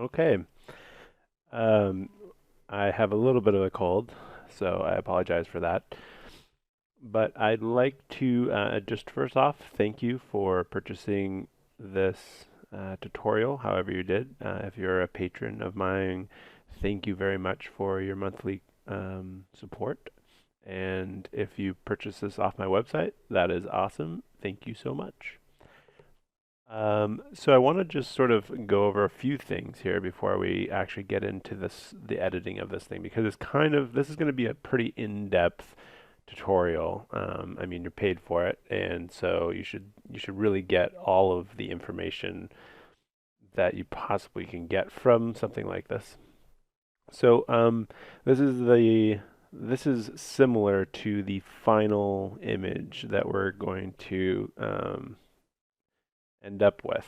Okay. Um, I have a little bit of a cold, so I apologize for that. But I'd like to just first off thank you for purchasing this tutorial, however you did. If you're a patron of mine, thank you very much for your monthly support. And if you purchase this off my website, that is awesome. Thank you so much. So I want to just sort of go over a few things here before we actually get into the editing of this thing, because this is going to be a pretty in-depth tutorial. I mean, you're paid for it, and so you should really get all of the information that you possibly can get from something like this. So this is the this is similar to the final image that we're going to end up with.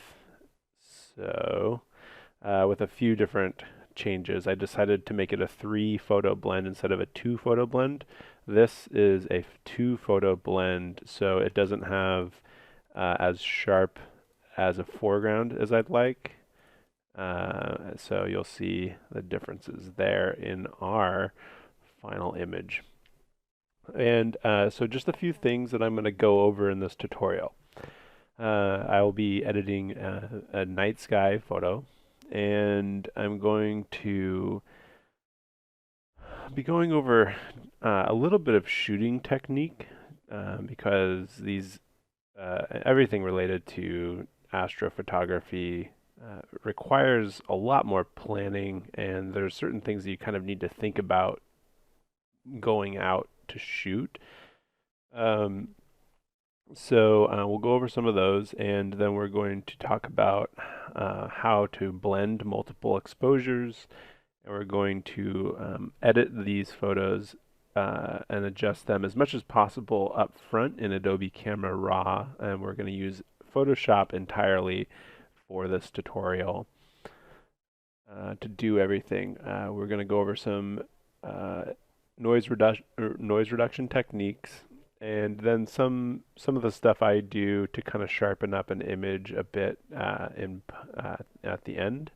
So, with a few different changes, I decided to make it a 3 photo blend instead of a 2 photo blend. This is a 2 photo blend, so it doesn't have as sharp as a foreground as I'd like. So you'll see the differences there in our final image. And so just a few things that I'm going to go over in this tutorial. I will be editing a night sky photo, and I'm going to be going over a little bit of shooting technique because everything related to astrophotography requires a lot more planning, and there's certain things that you kind of need to think about going out to shoot. Um, So we'll go over some of those, and then we're going to talk about how to blend multiple exposures, and we're going to edit these photos and adjust them as much as possible up front in Adobe Camera Raw, and we're going to use Photoshop entirely for this tutorial to do everything. We're going to go over some uh, noise reduction techniques, and then some of the stuff I do to kind of sharpen up an image a bit at the end.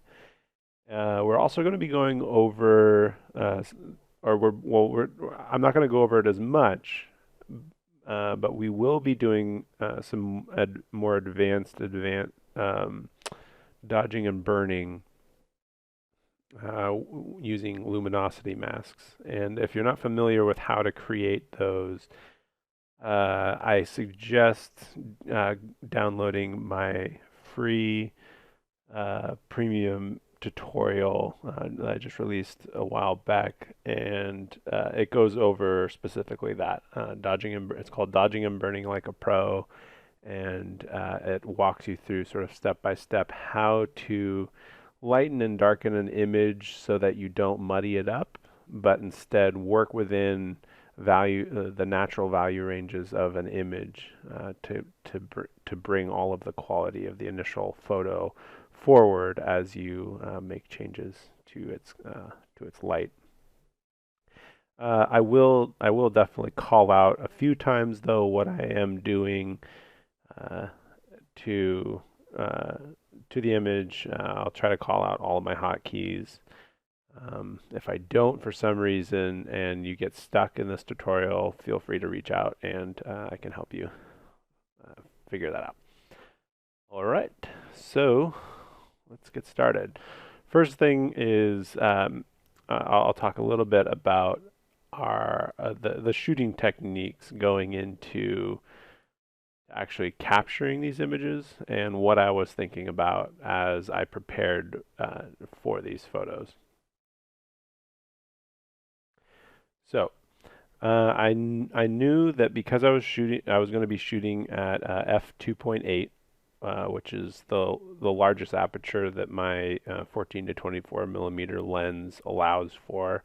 We're also going to be going over, or we're well, we're I'm not going to go over it as much, but we will be doing some more advanced dodging and burning using luminosity masks. And if you're not familiar with how to create those, I suggest downloading my free premium tutorial that I just released a while back, and it goes over specifically that it's called Dodging and Burning Like a Pro, and it walks you through sort of step by step how to lighten and darken an image so that you don't muddy it up, but instead work within the natural value ranges of an image to bring all of the quality of the initial photo forward as you make changes to its light. I will definitely call out a few times though what I am doing uh, to uh, to the image. I'll try to call out all of my hotkeys. If I don't for some reason and you get stuck in this tutorial, feel free to reach out and I can help you figure that out. All right, so let's get started. First thing is I'll talk a little bit about our the shooting techniques going into actually capturing these images and what I was thinking about as I prepared for these photos. So I knew that because I was going to be shooting at f2.8, which is the largest aperture that my 14 to 24 millimeter lens allows for.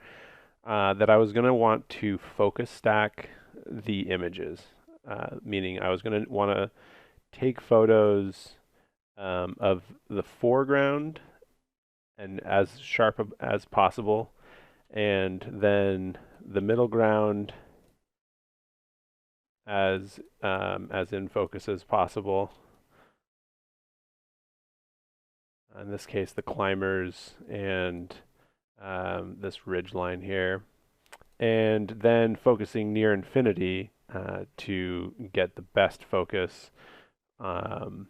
That I was going to want to focus stack the images, meaning I was going to want to take photos of the foreground and as sharp as possible, and then the middle ground as in focus as possible, in this case the climbers and this ridge line here, and then focusing near infinity to get the best focus um,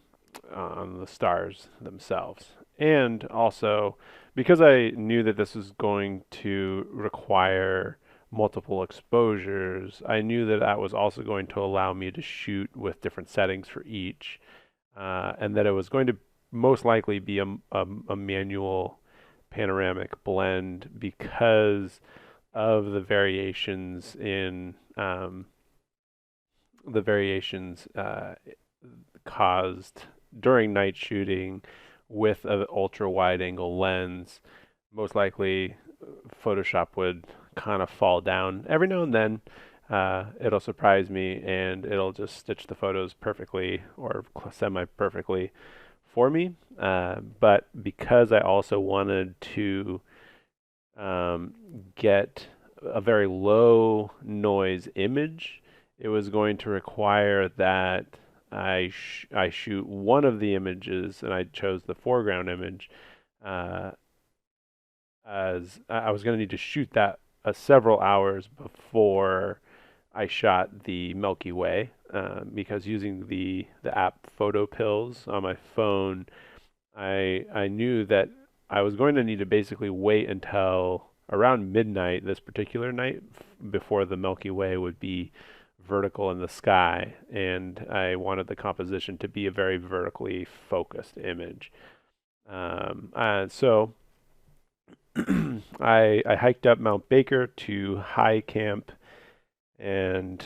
on the stars themselves. And also, because I knew that this was going to require multiple exposures, I knew that that was also going to allow me to shoot with different settings for each, and that it was going to most likely be a manual panoramic blend because of the variations in the variations caused during night shooting with an ultra wide angle lens. Most likely, Photoshop would kind of fall down every now and then. It'll surprise me and it'll just stitch the photos perfectly or semi perfectly for me. But because I also wanted to get a very low noise image, it was going to require that I shoot one of the images, and I chose the foreground image, uh, as I was going to need to shoot that several hours before I shot the Milky Way, because using the app Photo Pills on my phone, I knew that I was going to need to basically wait until around midnight this particular night before the Milky Way would be vertical in the sky, and I wanted the composition to be a very vertically focused image. So I hiked up Mount Baker to high camp, and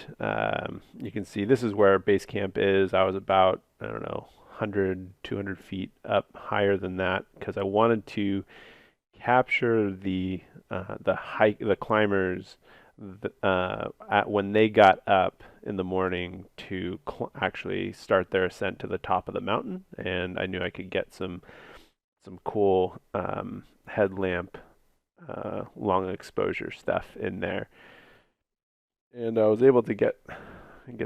you can see this is where base camp is. I was about, I don't know, 100, 200 feet up higher than that because I wanted to capture the climbers at when they got up in the morning to actually start their ascent to the top of the mountain, and I knew I could get some cool headlamp long exposure stuff in there, and I was able to get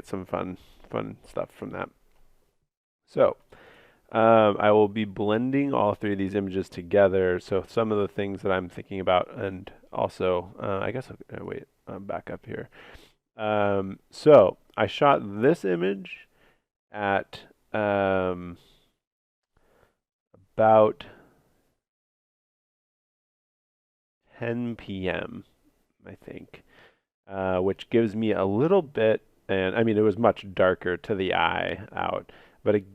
some fun stuff from that. So I will be blending all three of these images together. So some of the things that I'm thinking about, and also, I guess, wait, I'm back up here. So I shot this image at about 10 p.m., I think, which gives me a little bit, and I mean, it was much darker to the eye out, but it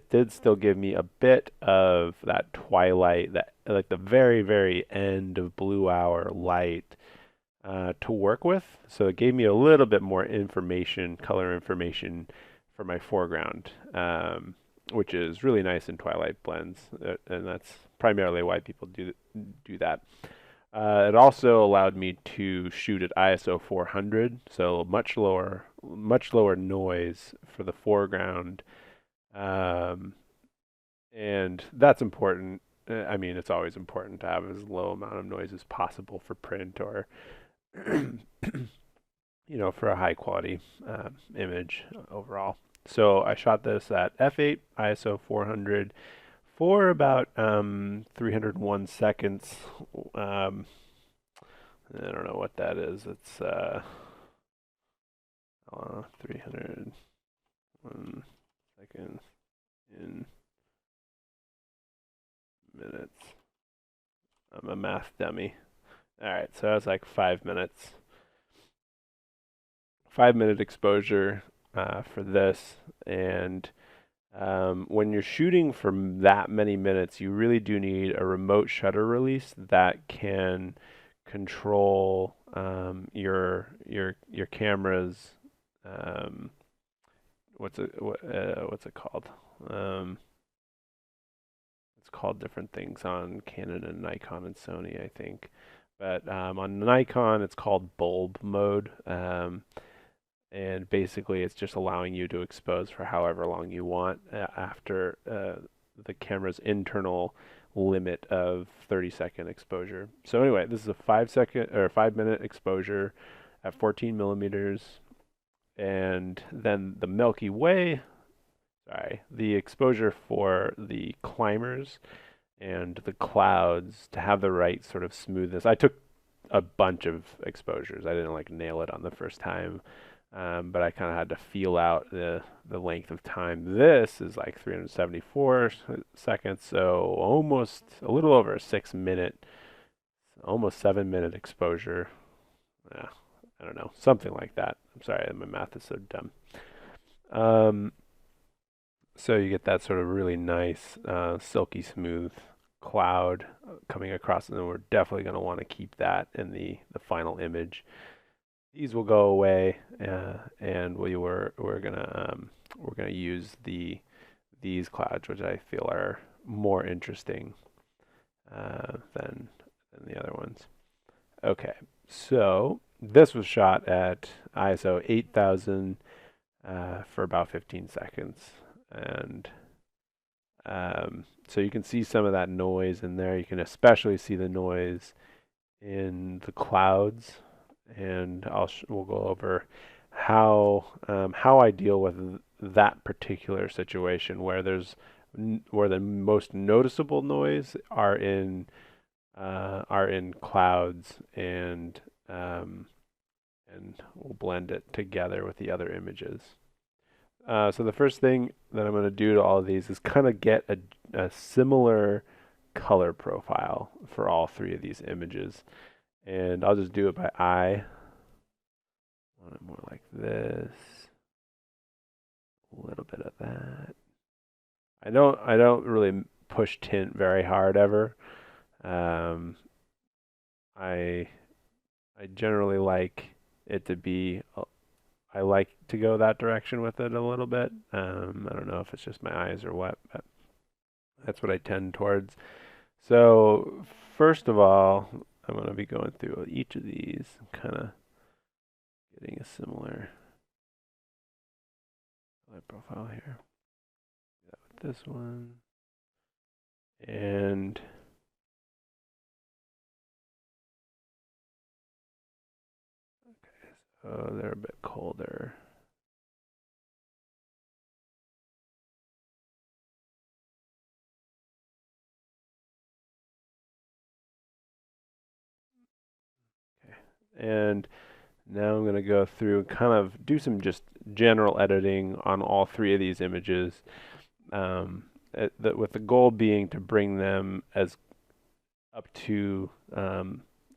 did still give me a bit of that twilight, that like the very, very end of blue hour light to work with. So it gave me a little bit more information, color information for my foreground, which is really nice in twilight blends, and that's primarily why people do that. It also allowed me to shoot at ISO 400, so much lower noise for the foreground, and that's important. I mean, it's always important to have as low amount of noise as possible for print or, for a high quality image overall. So I shot this at f8, ISO 400 for about 301 seconds. I don't know what that is. It's 301 seconds in minutes. I'm a math dummy. All right, so that's like 5 minutes. 5 minute exposure for this, and when you're shooting for that many minutes, you really do need a remote shutter release that can control your camera's what's it called? It's called different things on Canon and Nikon and Sony, I think. But on Nikon, it's called bulb mode. And basically, it's just allowing you to expose for however long you want after the camera's internal limit of 30-second exposure. So anyway, this is a 5 minute exposure at 14 millimeters, and then the Milky Way. Sorry, the exposure for the climbers and the clouds to have the right sort of smoothness. I took a bunch of exposures. I didn't like nail it on the first time, but I kind of had to feel out the length of time. This is like 374 seconds, so almost a little over a 6 minute, almost 7 minute exposure. Yeah, I don't know, something like that. I'm sorry, my math is so dumb. Um, so you get that sort of really nice, silky smooth cloud coming across, and then we're definitely going to want to keep that in the final image. These will go away, and we're gonna use these clouds, which I feel are more interesting than the other ones. Okay, so this was shot at ISO 8000 for about 15 seconds, and so you can see some of that noise in there. You can especially see the noise in the clouds, and we'll go over how I deal with that particular situation where where the most noticeable noise are in clouds, and we'll blend it together with the other images. So the first thing that I'm going to do to all of these is kind of get a similar color profile for all three of these images. And I'll just do it by eye. I want it more like this. A little bit of that. I don't really push tint very hard ever. Um, I I generally like it to be. I like to go that direction with it a little bit. I don't know if it's just my eyes or what, but that's what I tend towards. So first of all, I'm going to be going through each of these, kind of getting a similar color profile here. With this one, and okay, so they're a bit colder. Okay, and now I'm going to go through and kind of do some just general editing on all three of these images, with the goal being to bring them as up to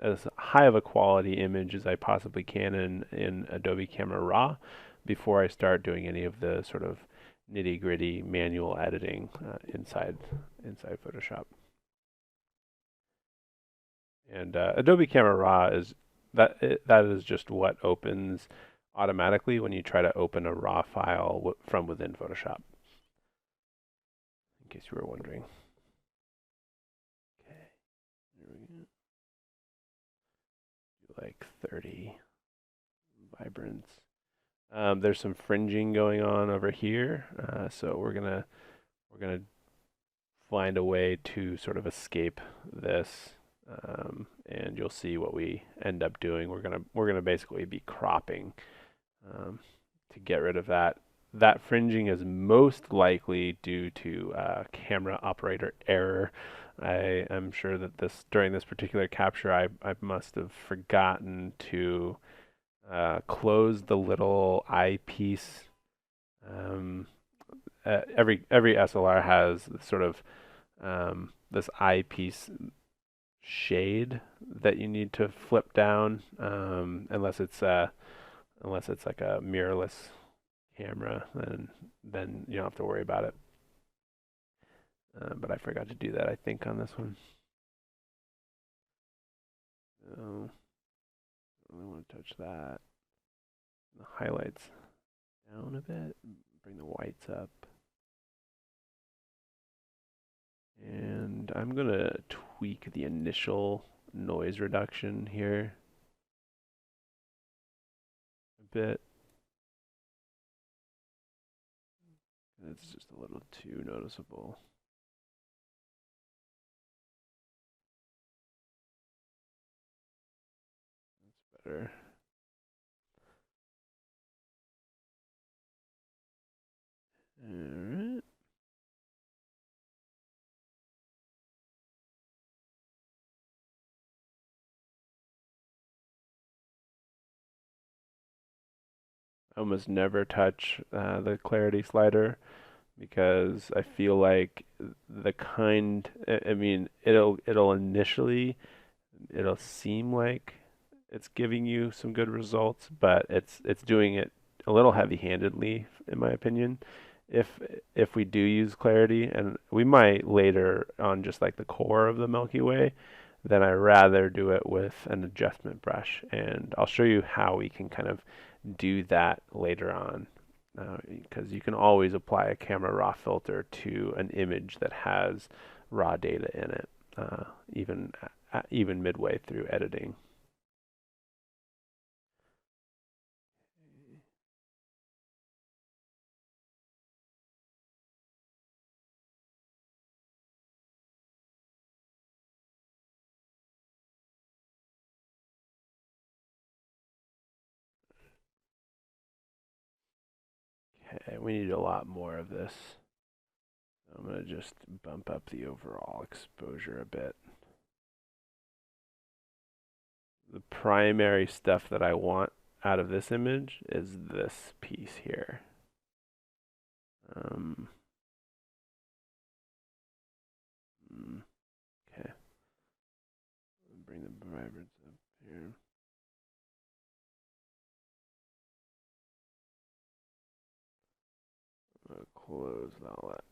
as high of a quality image as I possibly can in Adobe Camera Raw before I start doing any of the sort of nitty gritty manual editing inside Photoshop. And Adobe Camera Raw is that is just what opens automatically when you try to open a raw file from within Photoshop, in case you were wondering. Okay, here we go. Do like 30 vibrance. There's some fringing going on over here, so we're gonna find a way to sort of escape this, and you'll see what we end up doing. We're gonna basically be cropping to get rid of that. That fringing is most likely due to camera operator error. I am sure that during this particular capture, I must have forgotten to close the little eyepiece. Every SLR has sort of this eyepiece shade that you need to flip down, unless it's like a mirrorless camera, then you don't have to worry about it. But I forgot to do that, I think, on this one. So I really want to touch that. The highlights down a bit. Bring the whites up. And I'm going to tweak the initial noise reduction here a bit. It's just a little too noticeable. That's better. All right. I almost never touch the clarity slider because I feel like I mean, it'll initially it'll seem like it's giving you some good results, but it's doing it a little heavy-handedly, in my opinion. If if we do use clarity, and we might later on just like the core of the Milky Way, then I rather do it with an adjustment brush, and I'll show you how we can kind of do that later on. Because you can always apply a camera raw filter to an image that has raw data in it, even even midway through editing. Okay, we need a lot more of this. I'm going to just bump up the overall exposure a bit. The primary stuff that I want out of this image is this piece here. Um, okay, bring the vibrance up here. I'm going to close all that.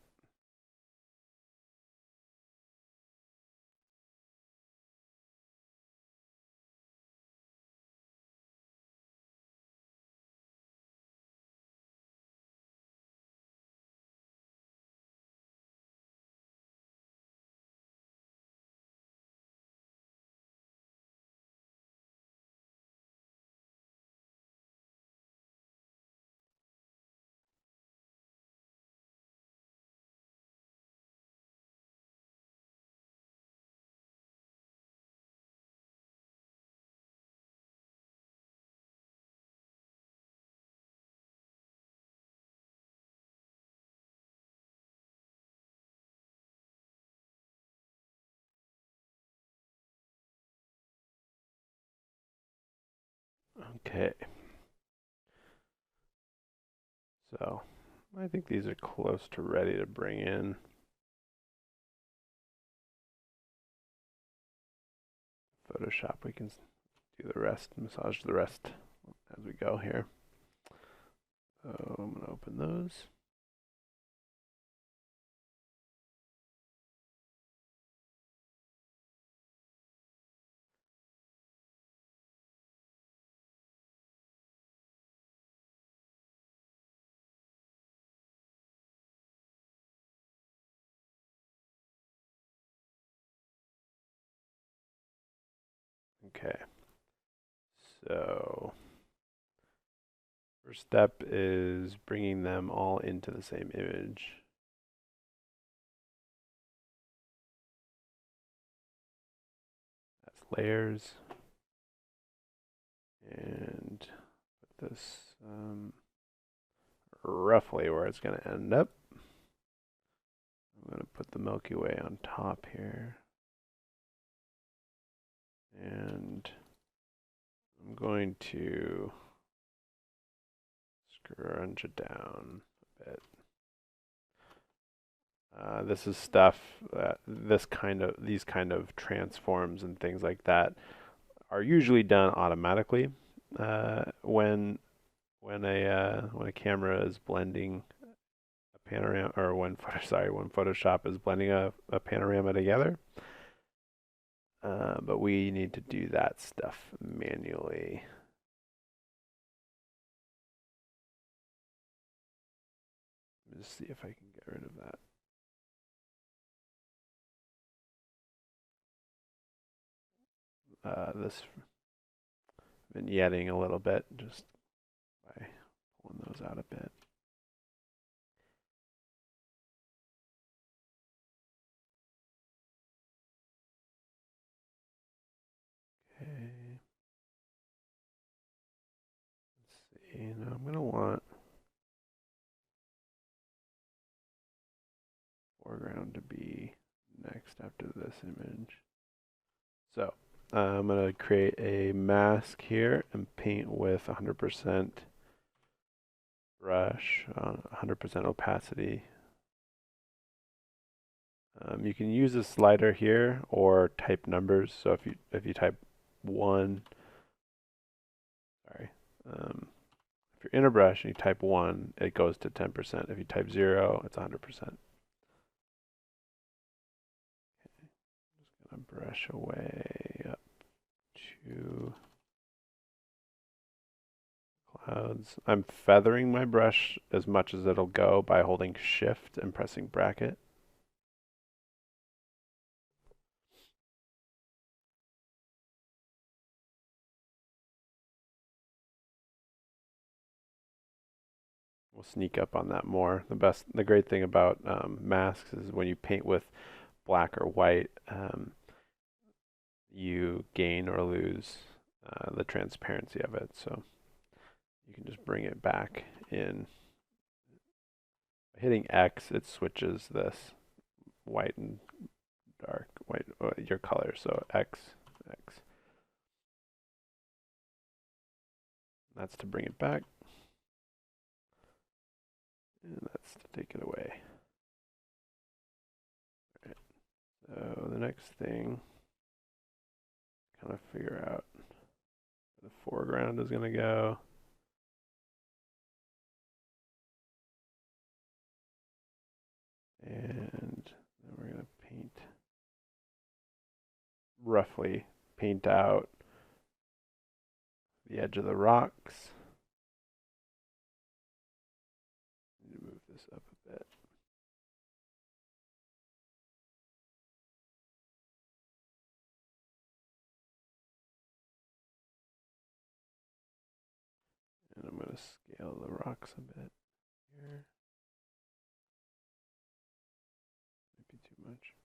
Okay, so I think these are close to ready to bring in. Photoshop, we can do the rest, massage the rest as we go here. So I'm going to open those. Okay, so first step is bringing them all into the same image. That's layers. And put this roughly where it's going to end up. I'm going to put the Milky Way on top here. And I'm going to scrunch it down a bit. This is stuff that these kind of transforms and things like that are usually done automatically when a camera is blending a panorama, or when Photoshop is blending a panorama together. But we need to do that stuff manually. Let me just see if I can get rid of that. This vignetting a little bit just by pulling those out a bit. Okay. Let's see. Now I'm going to want foreground to be next after this image. So I'm going to create a mask here and paint with 100% brush on 100% opacity. You can use a slider here or type numbers. So if you type 1, sorry, if you're in a brush and you type 1, it goes to 10%. If you type 0, it's 100%. Just gonna brush away up to clouds. I'm feathering my brush as much as it'll go by holding Shift and pressing bracket. We'll sneak up on that more. The great thing about masks is when you paint with black or white, you gain or lose the transparency of it. So you can just bring it back in. By hitting X, it switches this white and dark, white, your color. So X, X. That's to bring it back. And that's to take it away. All right. So the next thing, kind of figure out where the foreground is going to go. And then we're going to roughly paint out the edge of the rocks. Move this up a bit. And I'm going to scale the rocks a bit here. Might be too much.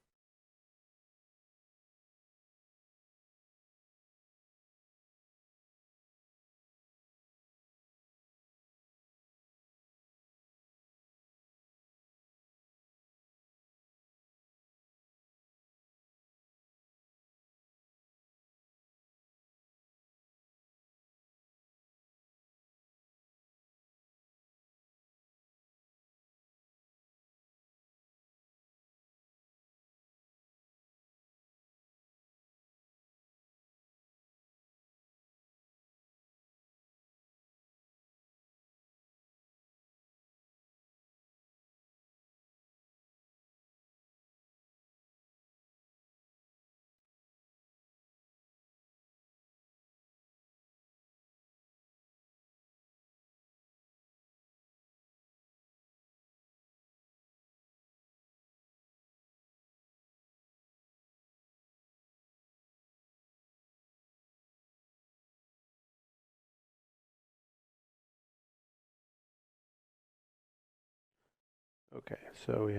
Okay, so we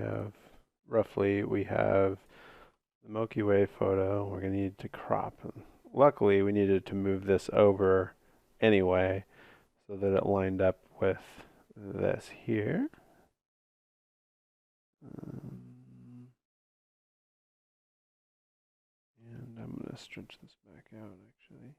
have the Milky Way photo. We're going to need to crop. Luckily, we needed to move this over anyway so that it lined up with this here. And I'm going to stretch this back out actually.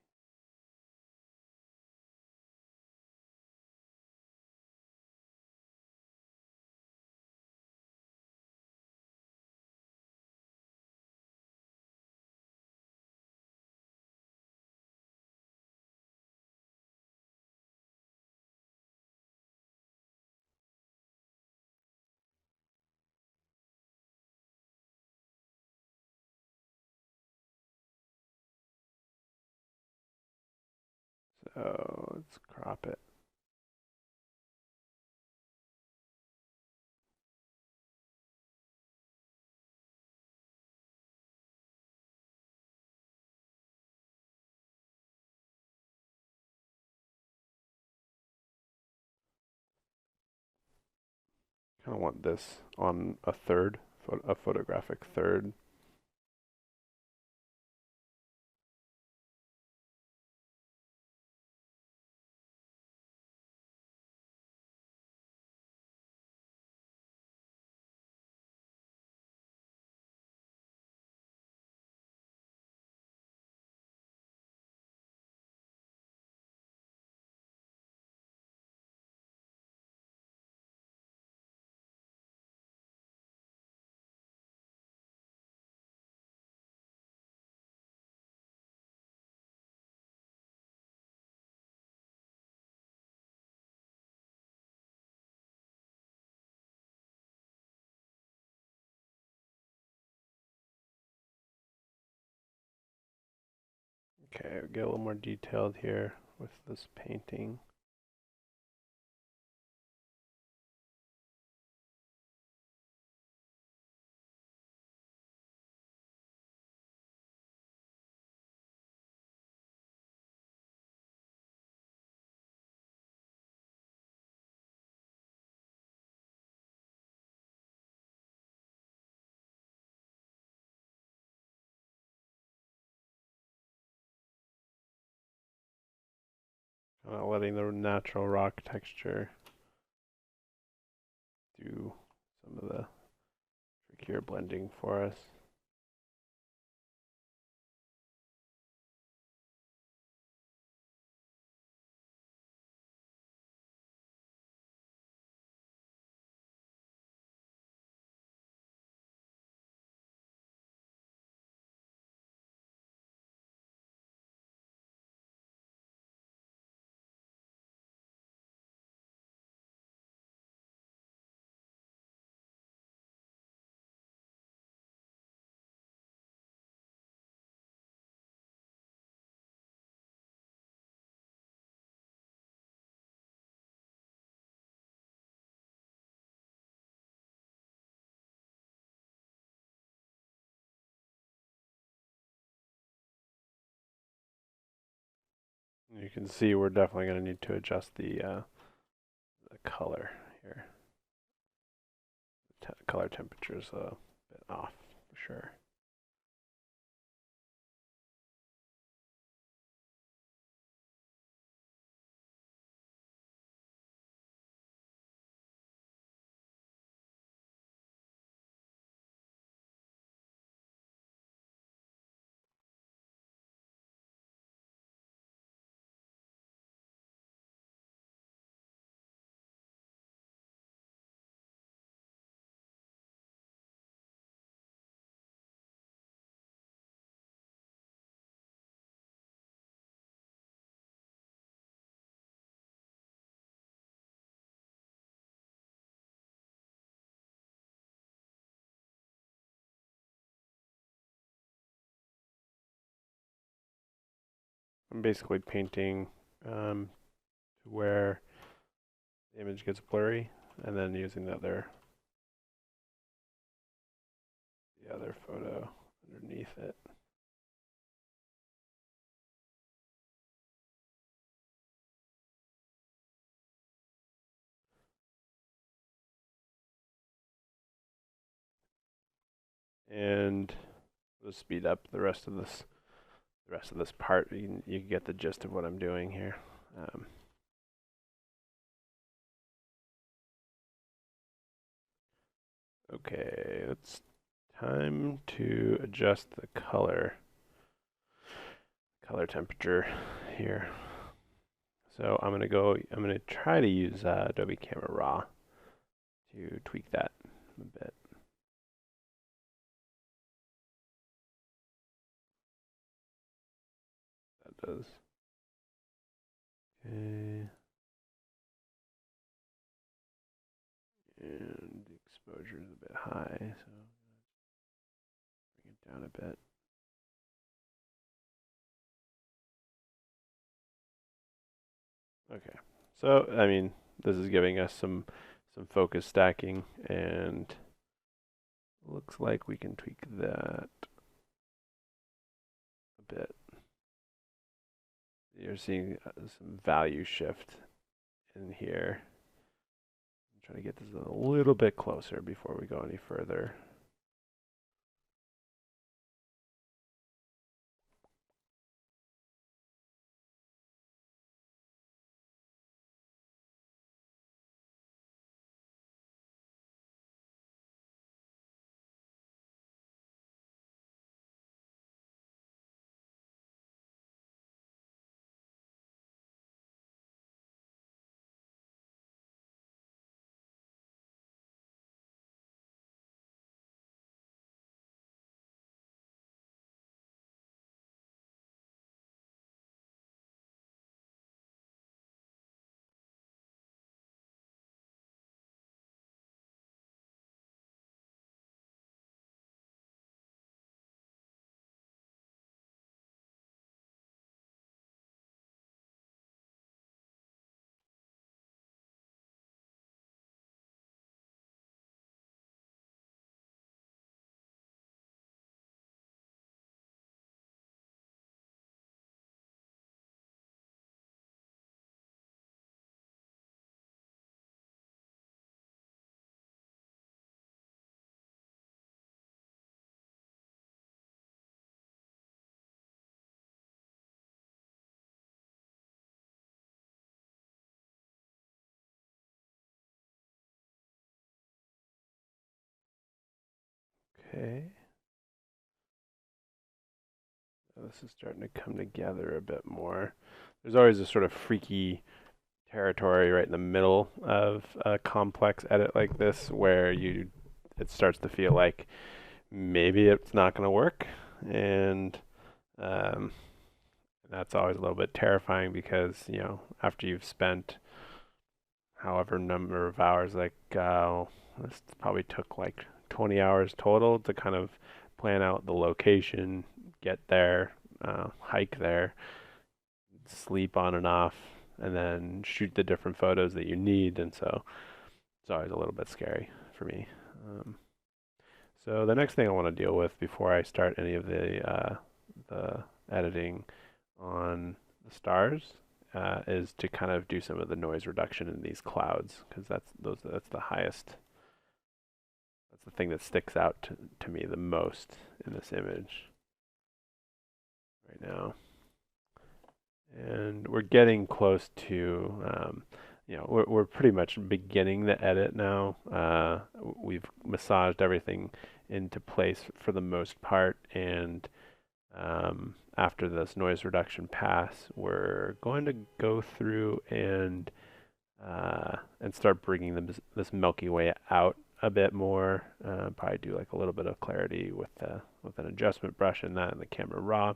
So let's crop it. Kind of want this on a third, a photographic third. Okay, get a little more detailed here with this painting. Letting the natural rock texture do some of the trickier blending for us. You can see we're definitely going to need to adjust the color here. Color temperature is a bit off for sure. I'm basically painting where the image gets blurry, and then using the other photo underneath it. And we'll speed up the rest of this part. You can get the gist of what I'm doing here. Okay, it's time to adjust the color temperature here. So I'm gonna try to use Adobe Camera Raw to tweak that a bit. That does. Okay. And the exposure is a bit high, so bring it down a bit. Okay, so I mean, this is giving us some focus stacking, and looks like we can tweak that a bit. You're seeing some value shift in here. I'm trying to get this a little bit closer before we go any further. Okay. This is starting to come together a bit more. There's always a sort of freaky territory right in the middle of a complex edit like this where it starts to feel like maybe it's not going to work, and um, that's always a little bit terrifying because after you've spent however number of hours, like this probably took like 20 hours total to kind of plan out the location, get there, hike there, sleep on and off, and then shoot the different photos that you need. And so it's always a little bit scary for me. So the next thing I want to deal with before I start any of the editing on the stars is to kind of do some of the noise reduction in these clouds, because that's the highest. That's the thing that sticks out to me the most in this image right now. And we're getting close to, we're pretty much beginning the edit now. We've massaged everything into place for the most part, and after this noise reduction pass, we're going to go through and start bringing this Milky Way out a bit more. Probably do like a little bit of clarity with an adjustment brush in that, and the camera raw.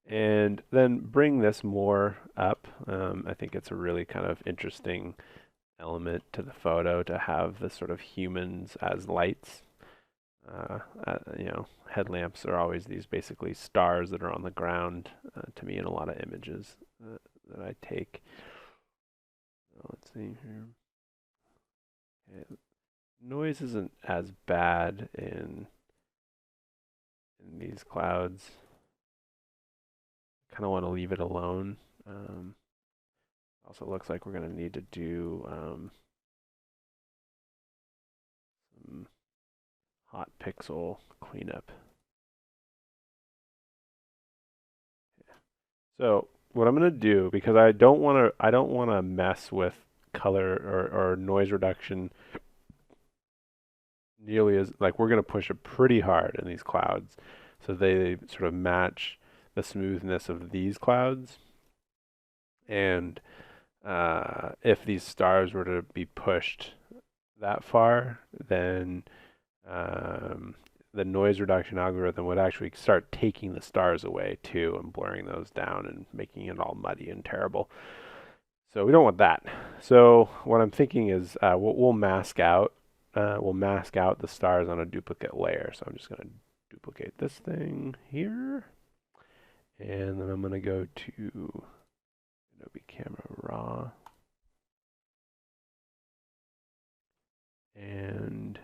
And then bring this more up. I think it's a really kind of interesting element to the photo to have the sort of humans as lights. Headlamps are always these basically stars that are on the ground to me in a lot of images that I take. Let's see here. Okay. Noise isn't as bad in these clouds. Kind of want to leave it alone. Also looks like we're going to need to do some hot pixel cleanup. Yeah. So what I'm going to do, because I don't want to mess with color or noise reduction nearly as, like, we're going to push it pretty hard in these clouds so they sort of match the smoothness of these clouds. And if these stars were to be pushed that far, then the noise reduction algorithm would actually start taking the stars away too and blurring those down and making it all muddy and terrible. So we don't want that. So what I'm thinking is we'll mask out the stars on a duplicate layer. So I'm just going to duplicate this thing here, and then I'm going to go to Adobe Camera Raw and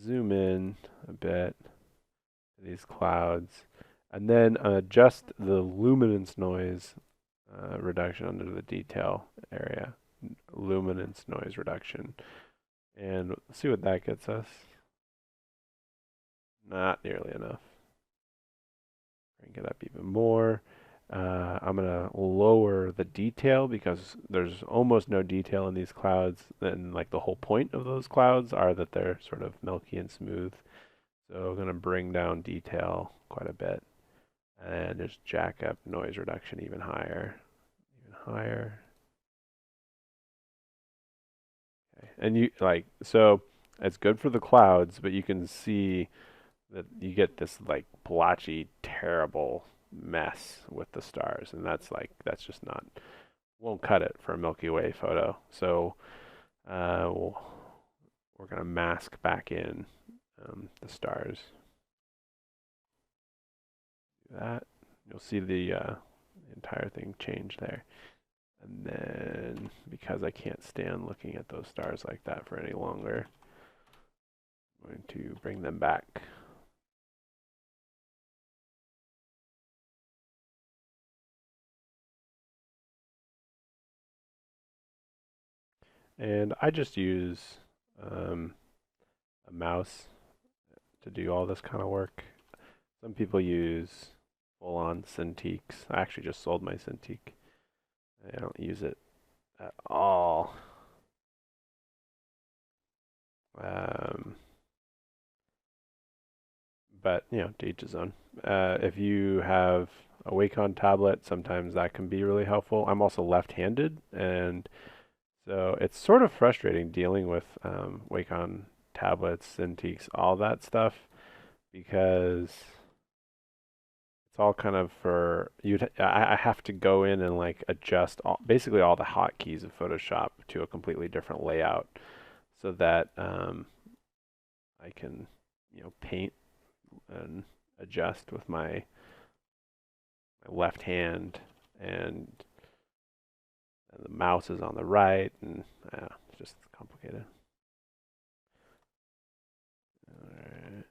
zoom in a bit to these clouds, and then adjust the luminance noise reduction under the detail area. Luminance noise reduction. And see what that gets us. Not nearly enough. Crank it up even more. I'm going to lower the detail because there's almost no detail in these clouds. And like the whole point of those clouds are that they're sort of milky and smooth. So I'm going to bring down detail quite a bit. And just jack up noise reduction even higher. Even higher. Okay. And so it's good for the clouds, but you can see that you get this like blotchy, terrible mess with the stars, and that's just not, won't cut it for a Milky Way photo. So we're gonna mask back in the stars. Do that. You'll see the entire thing change there. And then, because I can't stand looking at those stars like that for any longer, I'm going to bring them back. And I just use a mouse to do all this kind of work. Some people use full-on Cintiqs. I actually just sold my Cintiq. I don't use it at all. But you know, to each his own. If you have a Wacom tablet, sometimes that can be really helpful. I'm also left-handed, and so it's sort of frustrating dealing with Wacom tablets, Cintiqs, all that stuff, because it's all kind of for I have to go in and like adjust basically all the hotkeys of Photoshop to a completely different layout so that I can, you know, paint and adjust with my left hand, and, and the mouse is on the right, and it's just complicated. All right.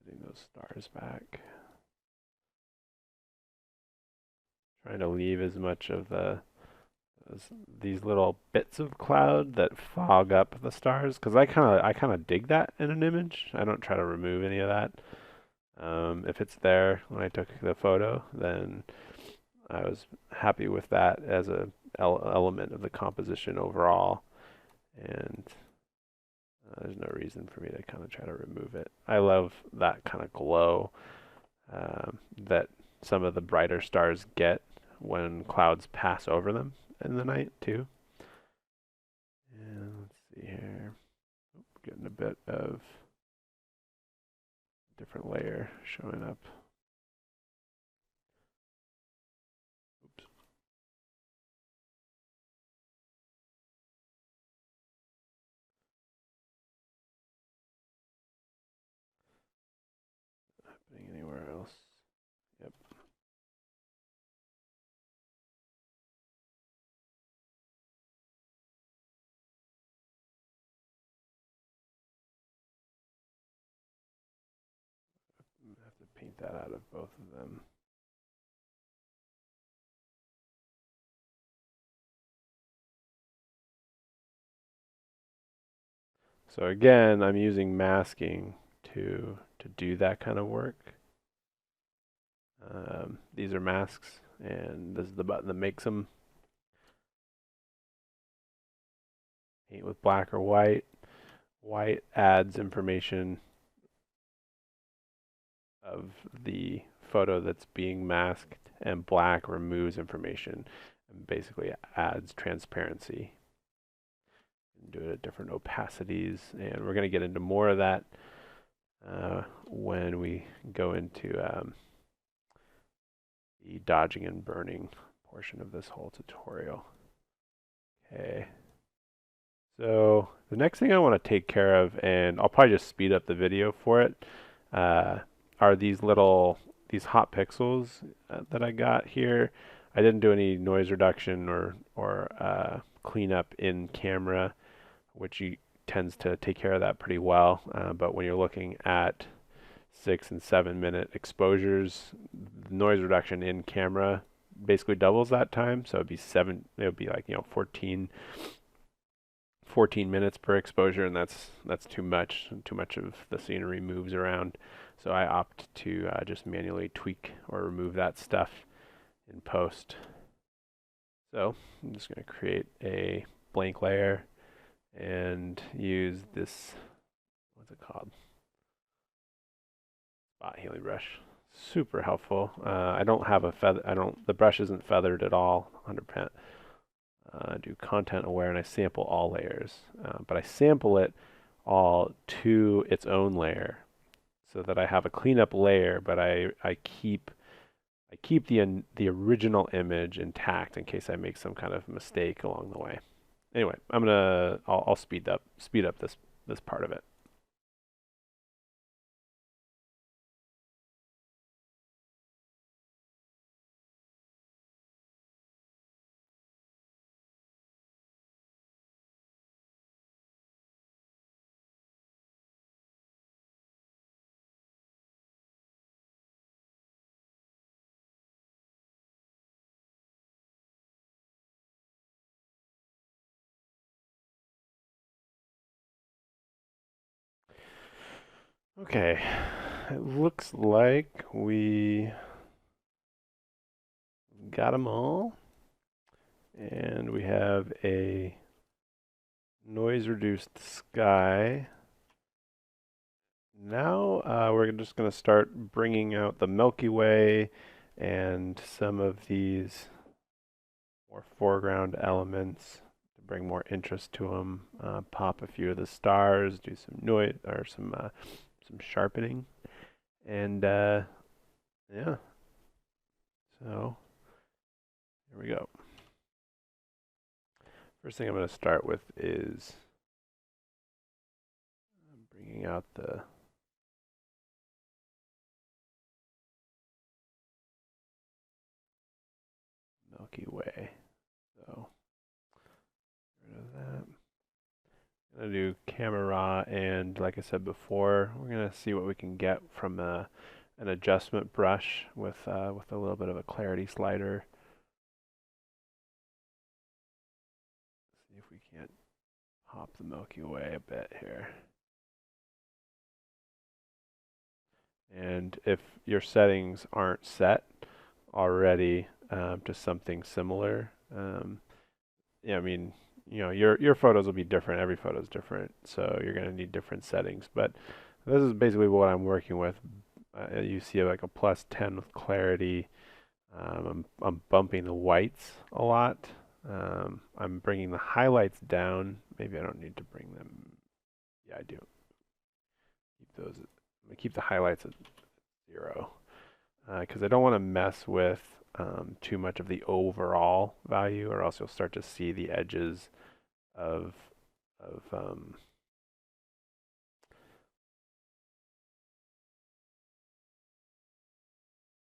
Getting those stars back. Trying to leave as much of these little bits of cloud that fog up the stars, because I kind of dig that in an image. I don't try to remove any of that. If it's there when I took the photo, then I was happy with that as a element of the composition overall, and there's no reason for me to kind of try to remove it. I love that kind of glow that some of the brighter stars get when clouds pass over them in the night too. And let's see here, getting a bit of different layer showing up. Oops. Happening anywhere else? Yep. I have to paint that out of both of them. So again, I'm using masking to do that kind of work. These are masks, and this is the button that makes them. Paint with black or white. White adds information of the photo that's being masked, and black removes information and basically adds transparency. Do it at different opacities, and we're going to get into more of that when we go into the dodging and burning portion of this whole tutorial. Okay. So the next thing I want to take care of, and I'll probably just speed up the video for it, are these hot pixels that I got here. I didn't do any noise reduction or cleanup in camera, which tends to take care of that pretty well. But when you're looking at 6 and 7 minute exposures, the noise reduction in camera basically doubles that time. So it would be like, you know, 14 minutes per exposure, and that's too much. Too much of the scenery moves around. So I opt to just manually tweak or remove that stuff in post. So I'm just going to create a blank layer and use this, what's it called? Spot healing brush. Super helpful. I don't have a feather, the brush isn't feathered at all, 100%. Do content aware, and I sample all layers, but I sample it all to its own layer so that I have a cleanup layer, but I keep the original image intact in case I make some kind of mistake along the way. Anyway, I'll speed up this part of it. Okay, it looks like we got them all, and we have a noise reduced sky. Now we're just going to start bringing out the Milky Way and some of these more foreground elements to bring more interest to them. Pop a few of the stars, do some noise or some sharpening, and yeah. So here we go. First thing I'm going to start with is bringing out the Milky Way. So rid of that. I'm going to do camera raw, and like I said before, we're going to see what we can get from an adjustment brush with a little bit of a clarity slider. See if we can't pop the Milky Way a bit here. And if your settings aren't set already to something similar, yeah, I mean, your photos will be different. Every photo is different, so you're going to need different settings. But this is basically what I'm working with. You see like a +10 with clarity. I'm bumping the whites a lot. I'm bringing the highlights down. Maybe I don't need to bring them. Yeah, I do. Keep those. I'm gonna keep the highlights at 0 because I don't want to mess with too much of the overall value, or else you'll start to see the edges of of um,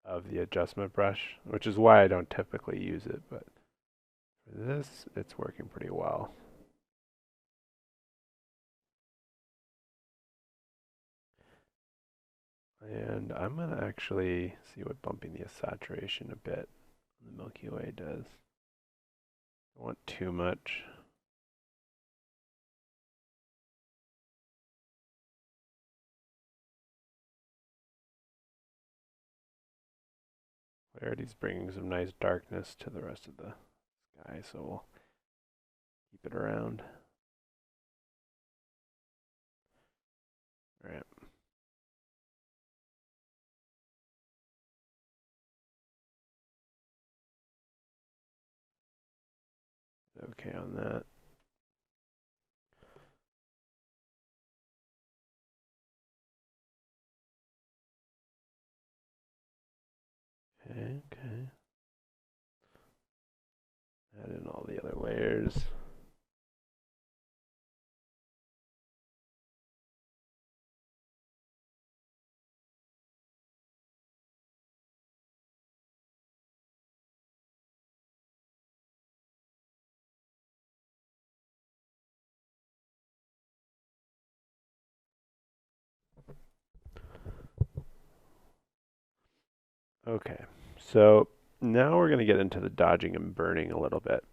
of the adjustment brush, which is why I don't typically use it. But for this, it's working pretty well. And I'm going to actually see what bumping the saturation a bit on the Milky Way does. Don't want too much. Clarity's bringing some nice darkness to the rest of the sky, so we'll keep it around. All right. Okay on that. Okay. Add in all the other layers. Okay, so now we're going to get into the dodging and burning a little bit.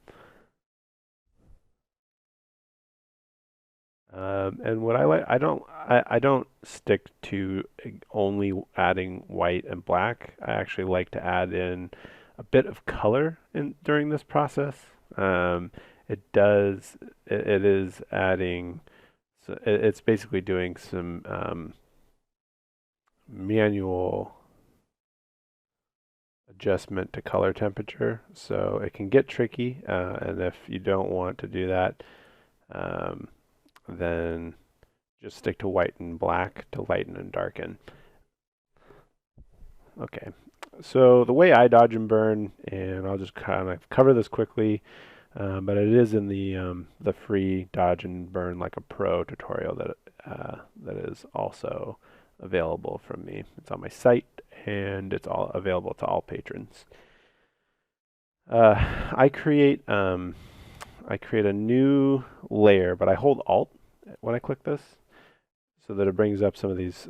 And what I like, I don't stick to only adding white and black. I actually like to add in a bit of color in during this process. It is adding, so it's basically doing some manual adjustment to color temperature. So it can get tricky, and if you don't want to do that, um, then just stick to white and black to lighten and darken. Okay, so the way I dodge and burn, and I'll just kind of cover this quickly, but it is in the free dodge and burn like a pro tutorial that is also available from me. It's on my site, and it's all available to all patrons. I create a new layer, but I hold Alt when I click this, so that it brings up some of these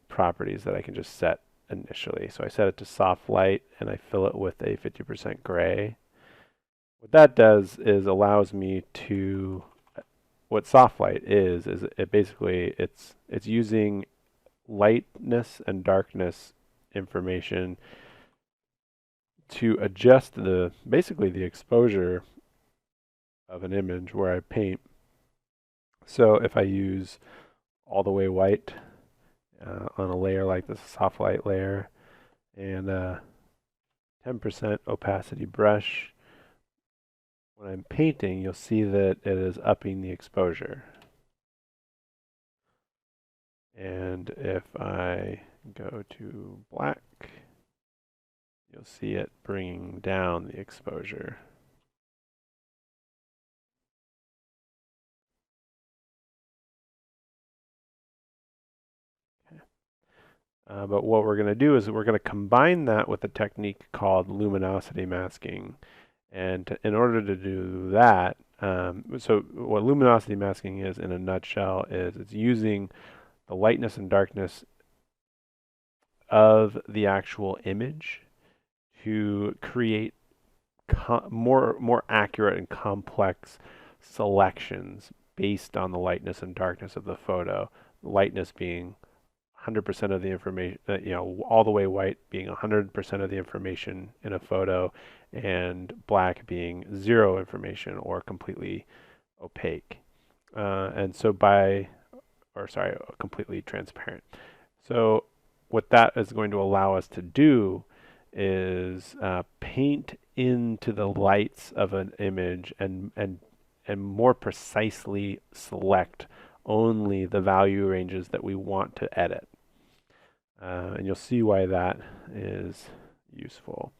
properties that I can just set initially. So I set it to soft light, and I fill it with a 50% gray. What that does is allows me to, what soft light is it basically it's using lightness and darkness information to adjust basically the exposure of an image where I paint So if I use all the way white on a layer like this soft light layer and 10% opacity brush, when I'm painting, you'll see that it is upping the exposure. And if I go to black, you'll see it bringing down the exposure. But what we're going to do is we're going to combine that with a technique called luminosity masking. And in order to do that, so what luminosity masking is in a nutshell is it's using the lightness and darkness of the actual image to create more accurate and complex selections based on the lightness and darkness of the photo. Lightness being 100% of the information, all the way white being 100% of the information in a photo, and black being zero information or completely opaque. And so completely transparent. So what that is going to allow us to do is paint into the lights of an image and more precisely select only the value ranges that we want to edit. And you'll see why that is useful.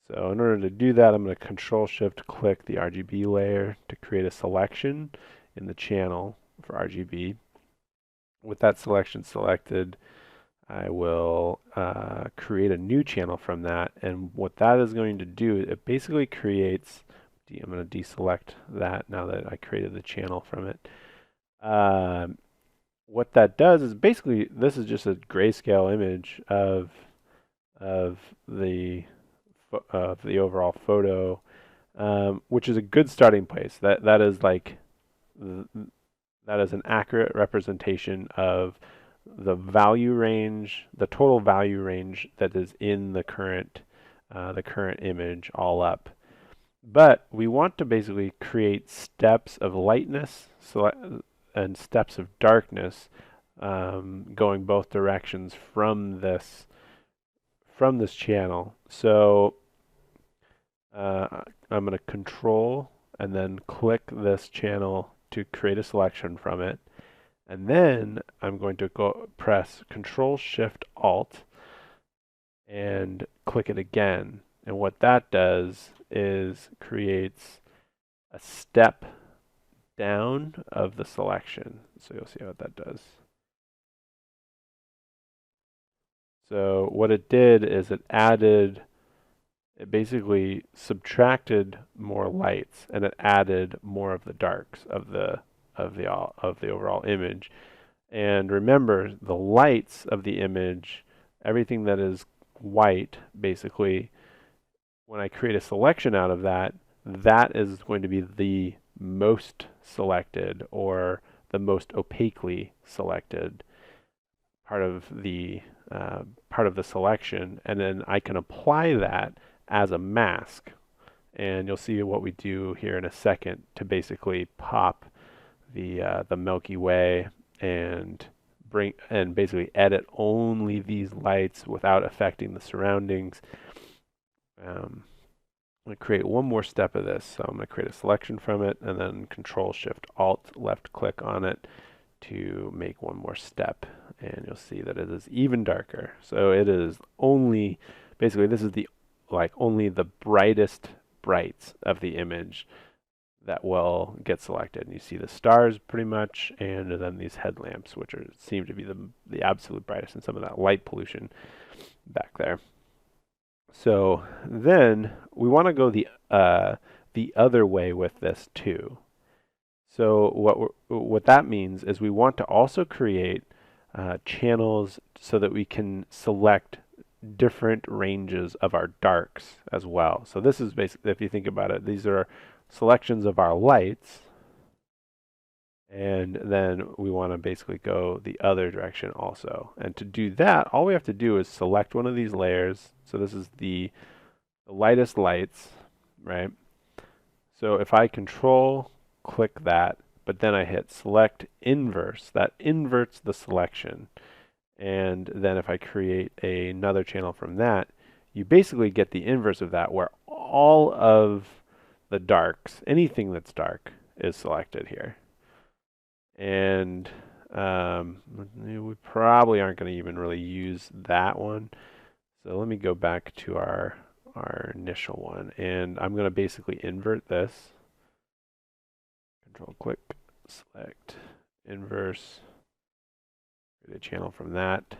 So in order to do that, I'm going to Control-Shift-click the RGB layer to create a selection in the channel for RGB. With that selection selected, I will create a new channel from that. And what that is going to do, it basically creates, I'm going to deselect that now that I created the channel from it. What that does is basically, this is just a grayscale image of the overall photo, which is a good starting place. That is like that is an accurate representation of the value range, the total value range that is in the current image all up. But we want to basically create steps of lightness and steps of darkness going both directions from this channel. So I'm going to Control and then click this channel to create a selection from it. And then I'm going to go press Control-Shift-Alt and click it again. And what that does is creates a step down of the selection. So you'll see what that does. So what it did is it basically subtracted more lights and it added more of the darks of the overall image. And remember, the lights of the image, everything that is white, basically, when I create a selection out of that, that is going to be the most selected or the most opaquely selected part of the selection, and then I can apply that as a mask. And you'll see what we do here in a second to basically pop the Milky Way and basically edit only these lights without affecting the surroundings. I'm going to create one more step of this. So I'm going to create a selection from it and then Control-Shift-Alt left click on it to make one more step. And you'll see that it is even darker. So it is only, basically this is only the brightest brights of the image that will get selected. And you see the stars pretty much, and then these headlamps, which seem to be the absolute brightest, and some of that light pollution back there. So then we want to go the other way with this too. So what that means is we want to also create channels so that we can select different ranges of our darks as well. So this is basically, if you think about it, these are selections of our lights, and then we want to basically go the other direction also. And to do that, all we have to do is select one of these layers. So this is the lightest lights, right? So if I click that, but then I hit select inverse. That inverts the selection. And then if I create another channel from that, you basically get the inverse of that, where all of the darks, anything that's dark, is selected here. And we probably aren't going to even really use that one. So let me go back to our initial one, and I'm going to basically invert this. Control click, select, inverse, create a channel from that.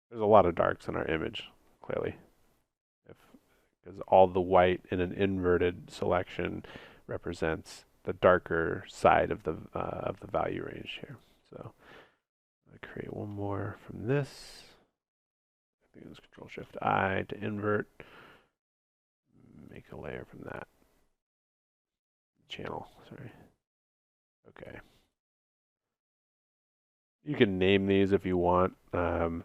There's a lot of darks in our image, clearly, because all the white in an inverted selection represents the darker side of the value range here. So I create one more from this. I think it's Control Shift I to invert. Make a layer from that channel. Sorry. Okay. You can name these if you want. I'm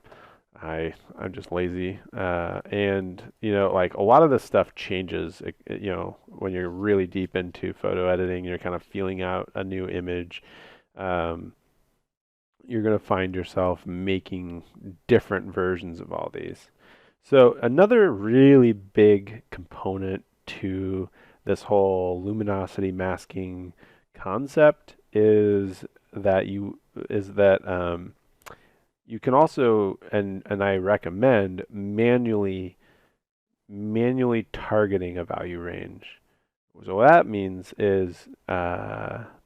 just lazy, and like a lot of this stuff changes. When you're really deep into photo editing, you're kind of feeling out a new image. You're going to find yourself making different versions of all these. So another really big component to this whole luminosity masking concept is that you can also, and I recommend manually targeting a value range. So what that means is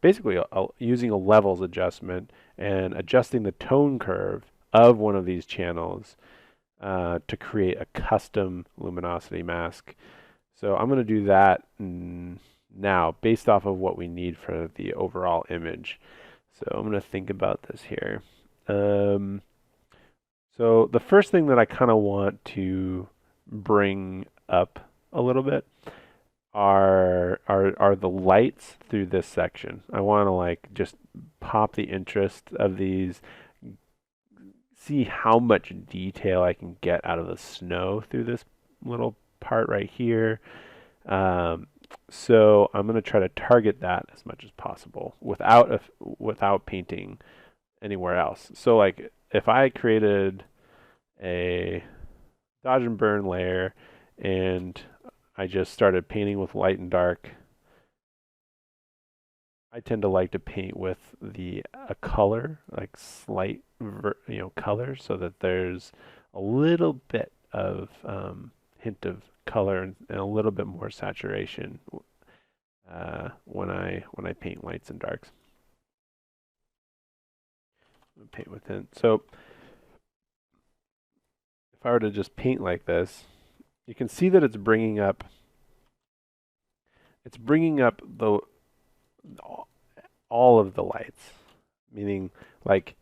basically using a levels adjustment and adjusting the tone curve of one of these channels to create a custom luminosity mask. So I'm going to do that now based off of what we need for the overall image. So I'm going to think about this here. So the first thing that I kind of want to bring up a little bit are the lights through this section. I want to like just pop the interest of these, see how much detail I can get out of the snow through this little part right here. So I'm going to try to target that as much as possible without painting anywhere else. So like if I created a dodge and burn layer and I just started painting with light and dark, I tend to like to paint with a color, like slight color, so that there's a little bit of hint of color and a little bit more saturation when I paint lights and darks. Paint within. So if I were to just paint like this, you can see that it's bringing up all of the lights, meaning like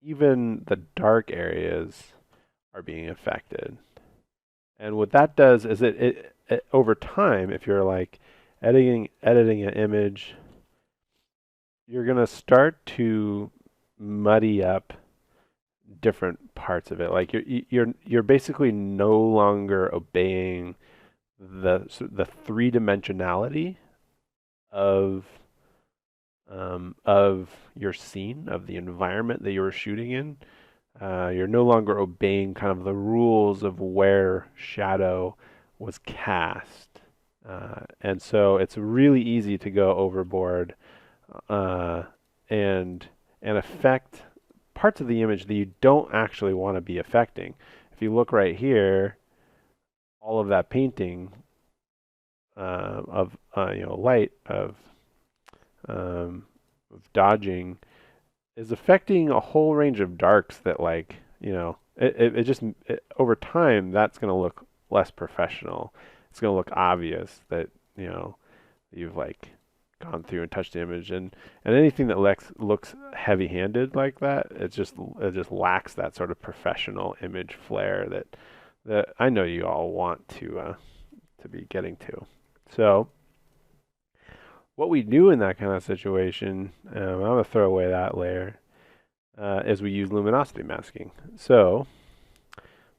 even the dark areas are being affected. And what that does is it over time, if you're like editing an image, you're going to start to muddy up different parts of it. Like you're basically no longer obeying the three-dimensionality of your scene, of the environment that you were shooting in. You're no longer obeying kind of the rules of where shadow was cast. And so it's really easy to go overboard and affect parts of the image that you don't actually want to be affecting. If you look right here, all of that painting of light, of dodging, is affecting a whole range of darks that, like, it just over time that's going to look less professional. It's going to look obvious that you've like gone through and touched the image, and anything that looks heavy-handed like that, it just lacks that sort of professional image flair that I know you all want to be getting to. So what we do in that kind of situation, I'm going to throw away that layer, is we use luminosity masking. So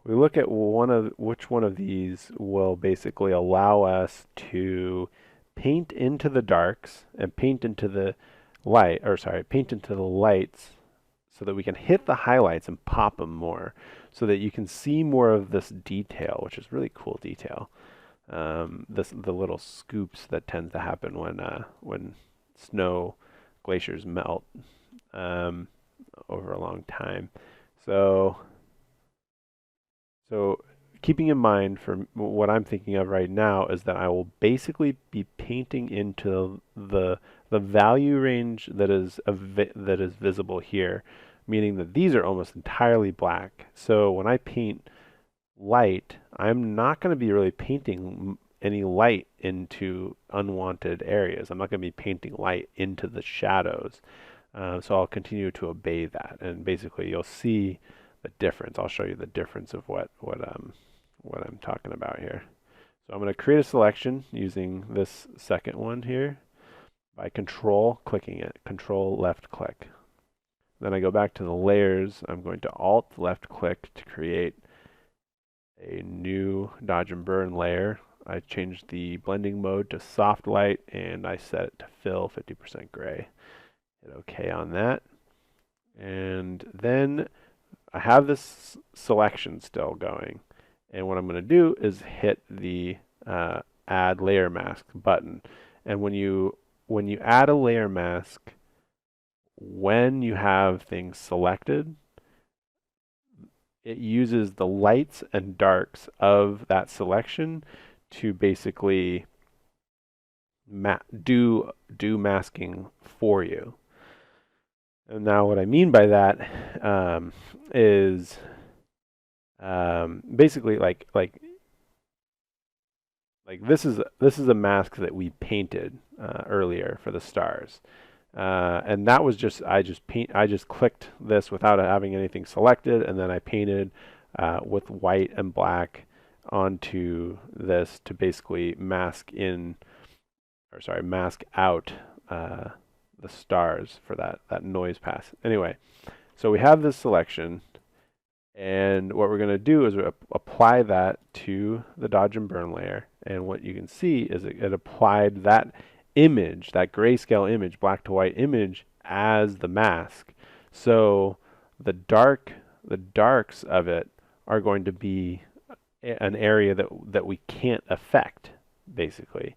we look at which one of these will basically allow us to paint into the darks and paint into the paint into the lights so that we can hit the highlights and pop them more so that you can see more of this detail, which is really cool detail. The little scoops that tends to happen when snow glaciers melt um, over a long time. So so keeping in mind for what I'm thinking of right now is that I will basically be painting into the value range that is visible here, meaning that these are almost entirely black. So when I paint light, I'm not going to be really painting any light into unwanted areas. I'm not going to be painting light into the shadows. So I'll continue to obey that, and basically you'll see the difference. I'll show you the difference of what I'm talking about here. So I'm going to create a selection using this second one here by control clicking it, control left click. Then I go back to the layers. I'm going to alt left click to create a new dodge and burn layer. I changed the blending mode to soft light and I set it to fill 50% gray. Hit OK on that. And then I have this selection still going. And what I'm going to do is hit the add layer mask button. And when you add a layer mask, when you have things selected, it uses the lights and darks of that selection to basically do masking for you. And now what I mean by that is basically like this is a mask that we painted earlier for the stars. And that was just I just clicked this without having anything selected, and then I painted with white and black onto this to basically mask out the stars for that noise pass. Anyway, so we have this selection, and what we're going to do is apply that to the dodge and burn layer, and what you can see is it applied that image, that grayscale image, black to white image, as the mask. So the darks of it are going to be an area that we can't affect, basically.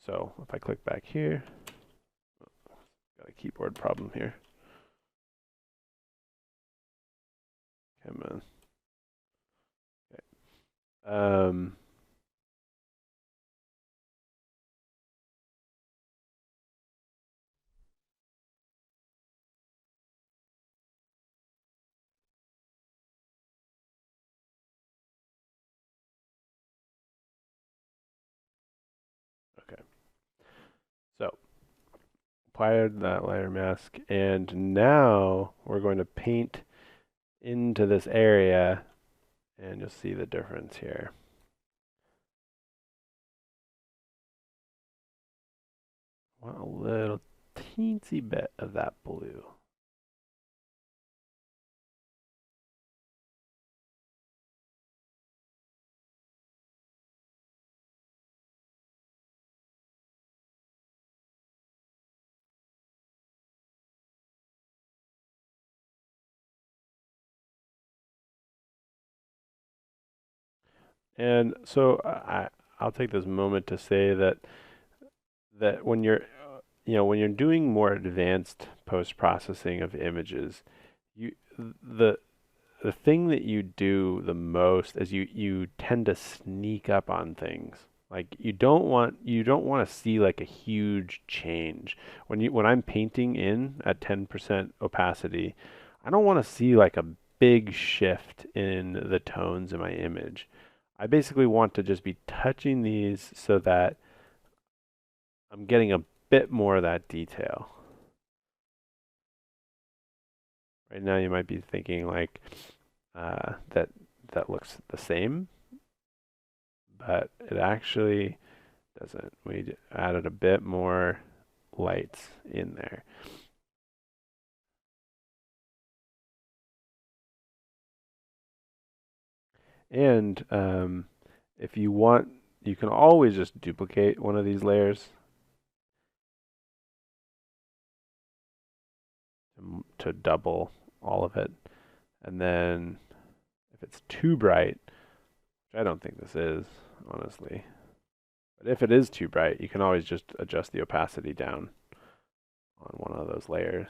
So if I click back here, got a keyboard problem here. Come on. Okay. Okay. So applied that layer mask, and now we're going to paint into this area, and you'll see the difference here. Want a little teensy bit of that blue. And so I'll take this moment to say that when you're when you're doing more advanced post-processing of images, you the thing that you do the most is you tend to sneak up on things. Like you don't want to see like a huge change. When I'm painting in at 10% opacity, I don't want to see like a big shift in the tones in my image. I basically want to just be touching these so that I'm getting a bit more of that detail. Right now you might be thinking like that looks the same, but it actually doesn't. We added a bit more lights in there. And if you want, you can always just duplicate one of these layers to double all of it. And then if it's too bright, which I don't think this is, honestly, but if it is too bright, you can always just adjust the opacity down on one of those layers.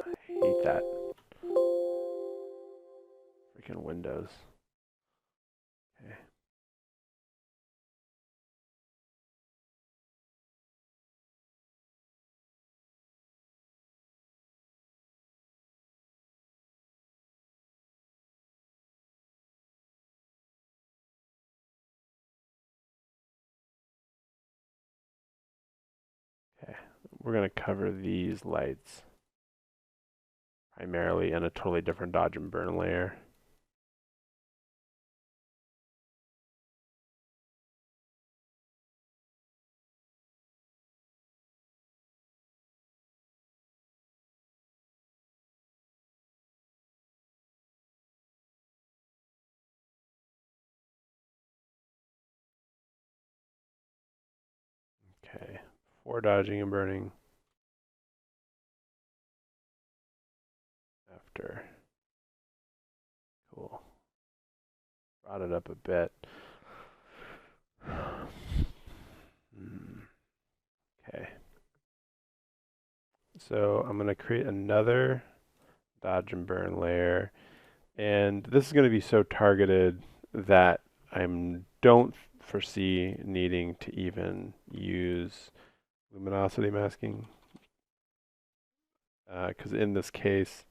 I hate that. Freaking Windows. Okay. Okay. We're going to cover these lights primarily in a totally different dodge and burn layer. Okay. Before dodging and burning. After. Cool. Brought it up a bit. Okay. So I'm going to create another dodge and burn layer. And this is going to be so targeted that I don't foresee needing to even use luminosity masking. Because in this case,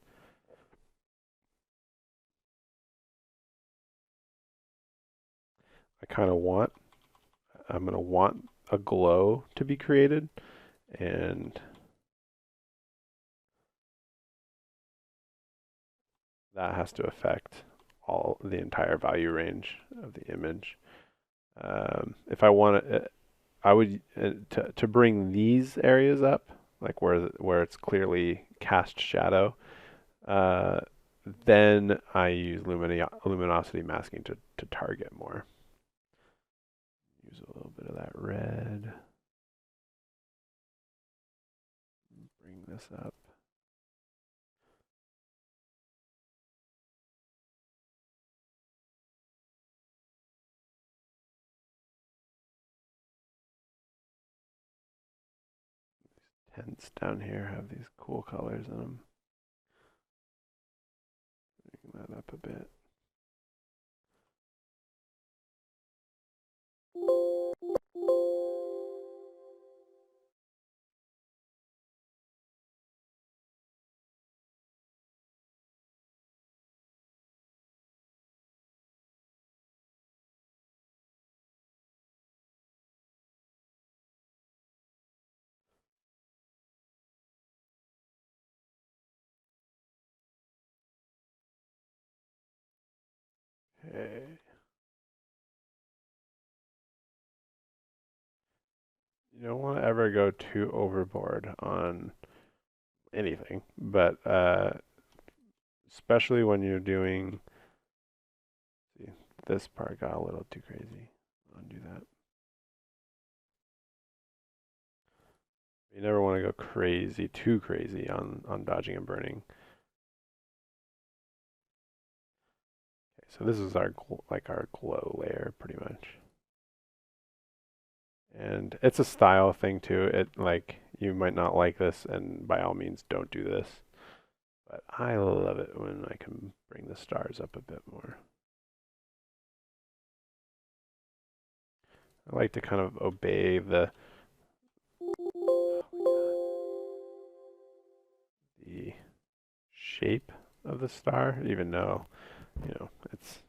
I'm going to want a glow to be created. And that has to affect the entire value range of the image. If I want it, I would to bring these areas up, like where it's clearly cast shadow. Then I use luminosity masking to target more. Use a little bit of that red. Bring this up. Tents down here have these cool colors in them. Bring that up a bit. Okay. You don't want to ever go too overboard on anything, but especially when you're doing, see, this part got a little too crazy. Undo that. You never want to go crazy, too crazy on dodging and burning. Okay, so this is our glow layer pretty much. And it's a style thing too. It like you might not like this, and by all means don't do this. But I love it when I can bring the stars up a bit more. I like to kind of obey the shape of the star, even though, you know, it's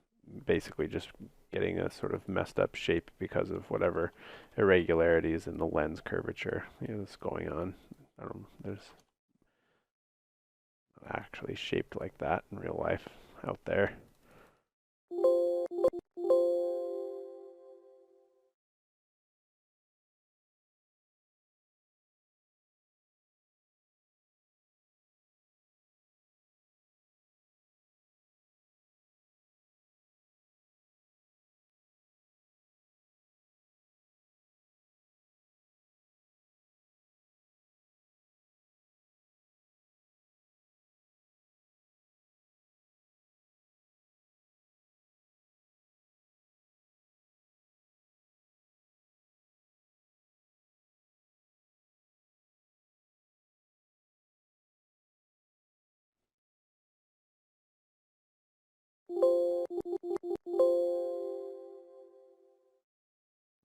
basically just getting a sort of messed up shape because of whatever irregularities in the lens curvature, that's going on. I don't know, there's Actually shaped like that in real life out there.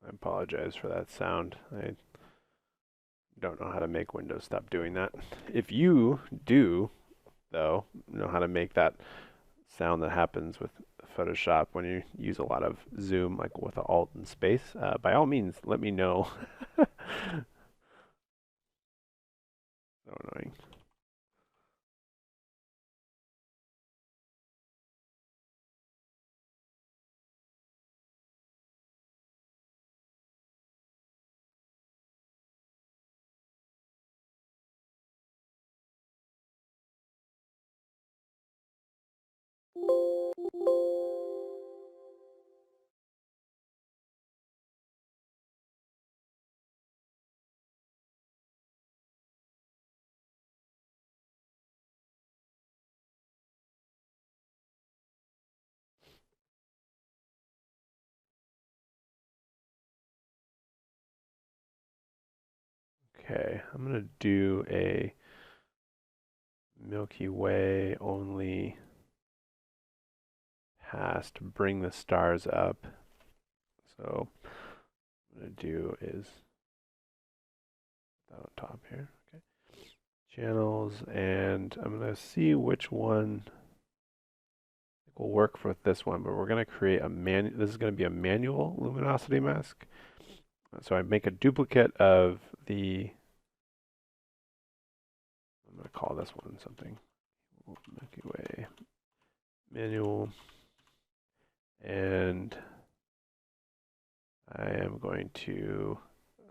I apologize for that sound. I don't know how to make Windows stop doing that. If you do, though, know how to make that sound that happens with Photoshop when you use a lot of zoom, like with Alt and space, by all means, let me know. So annoying. Okay, I'm going to do a Milky Way only pass to bring the stars up. So what I'm going to do is on top here. Okay. Channels, and I'm going to see which one will work for this one, but we're going to create a this is going to be a manual luminosity mask. So I make a duplicate of the, I'm going to call this one something, Milky Way manual, and I am going to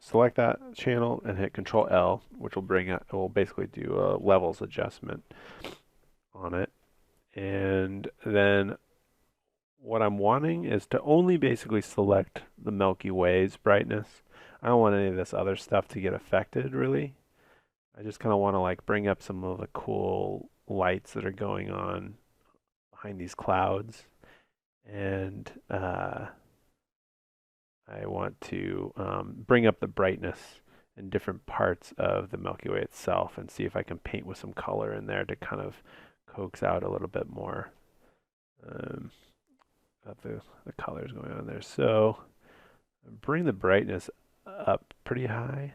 select that channel and hit Control L, which will bring it will basically do a levels adjustment on it. And then what I'm wanting is to only basically select the Milky Way's brightness. I don't want any of this other stuff to get affected, really. I just kind of want to like bring up some of the cool lights that are going on behind these clouds. And I want to bring up the brightness in different parts of the Milky Way itself and see if I can paint with some color in there to kind of coax out a little bit more of the colors going on there. So bring the brightness up pretty high.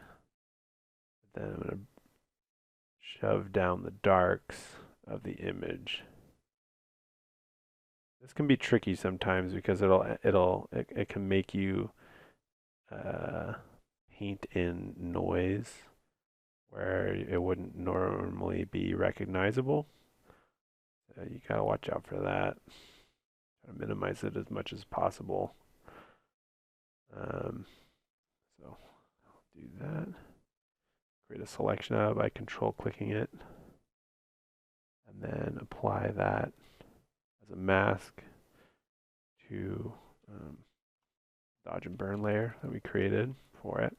Then I'm going to shove down the darks of the image. This can be tricky sometimes because it can make you paint in noise where it wouldn't normally be recognizable. You gotta watch out for that. Try to minimize it as much as possible. So I'll do that. Create a selection out by control clicking it, and then apply that as a mask to dodge and burn layer that we created for it.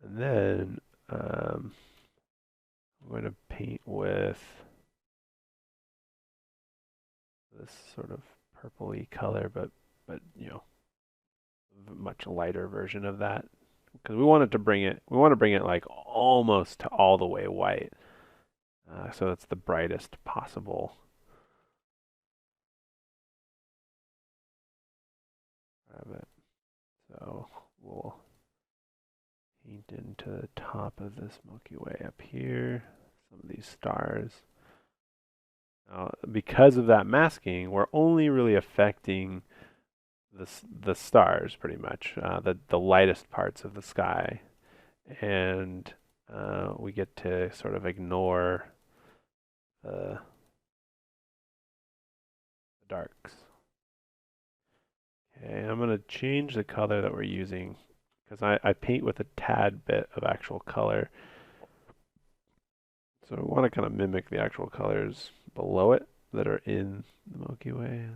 And then I'm going to paint with this sort of purpley color, but you know, a much lighter version of that, because we want to bring it like almost to all the way white, so it's the brightest possible. So we'll paint into the top of this Milky Way up here, some of these stars. Now, because of that masking, we're only really affecting the stars pretty much, the lightest parts of the sky, and we get to sort of ignore the darks. Okay, I'm going to change the color that we're using because I paint with a tad bit of actual color. So I want to kind of mimic the actual colors below it that are in the Milky Way.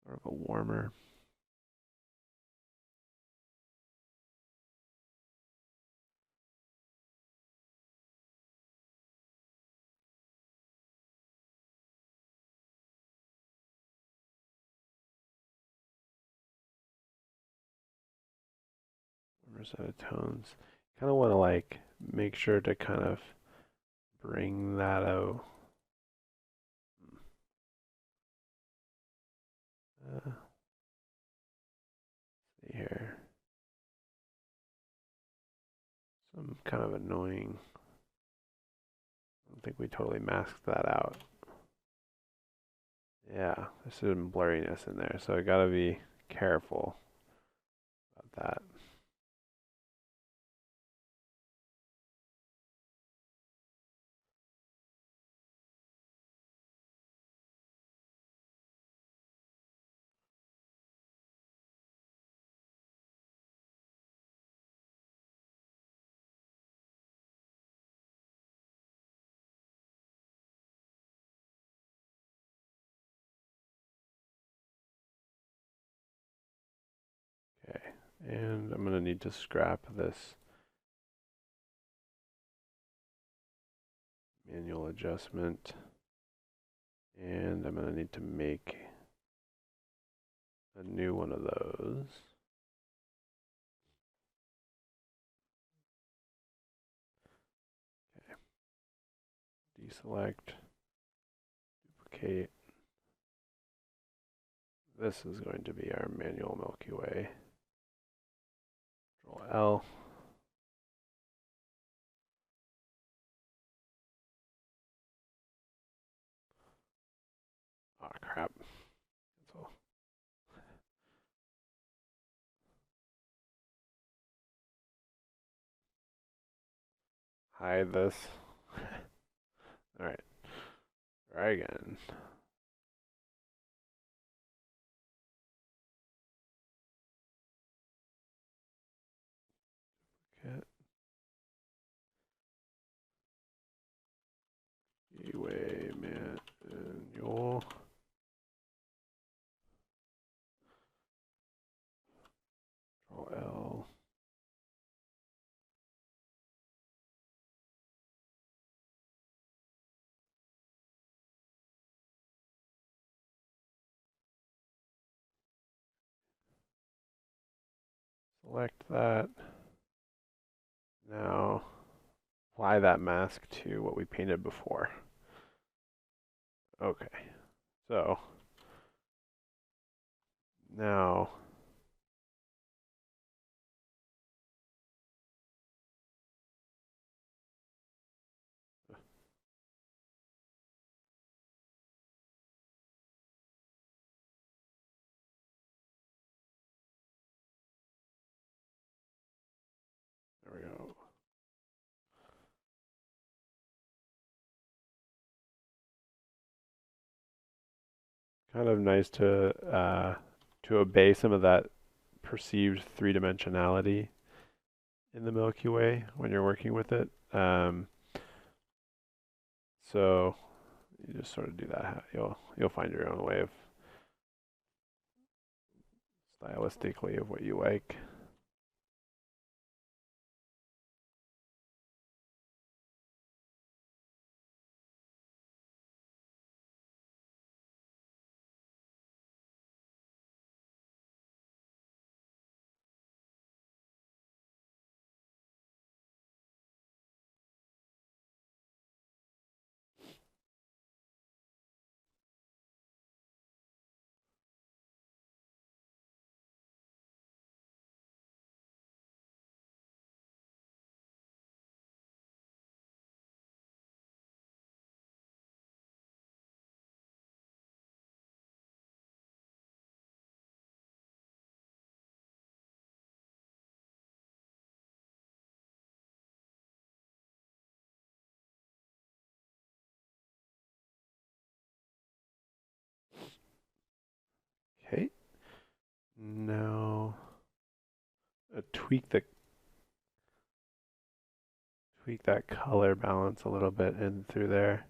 Sort of a warmer. Set of tones. Kind of want to like make sure to kind of bring that out. See here. Some kind of annoying. I don't think we totally masked that out. Yeah, there's some blurriness in there, so I gotta be careful about that. Okay, and I'm gonna need to scrap this manual adjustment, and I'm gonna need to make a new one of those. Okay. Deselect, duplicate. This is going to be our manual Milky Way. Control L. Oh crap. So hide this. Alright. Try again. Get Way manual. Control L. Select that. Now apply that mask to what we painted before. Okay, so now there we go. Kind of nice to obey some of that perceived three-dimensionality in the Milky Way when you're working with it. So you just sort of do that. You'll find your own way of stylistically of what you like. Okay. Now tweak that color balance a little bit in through there.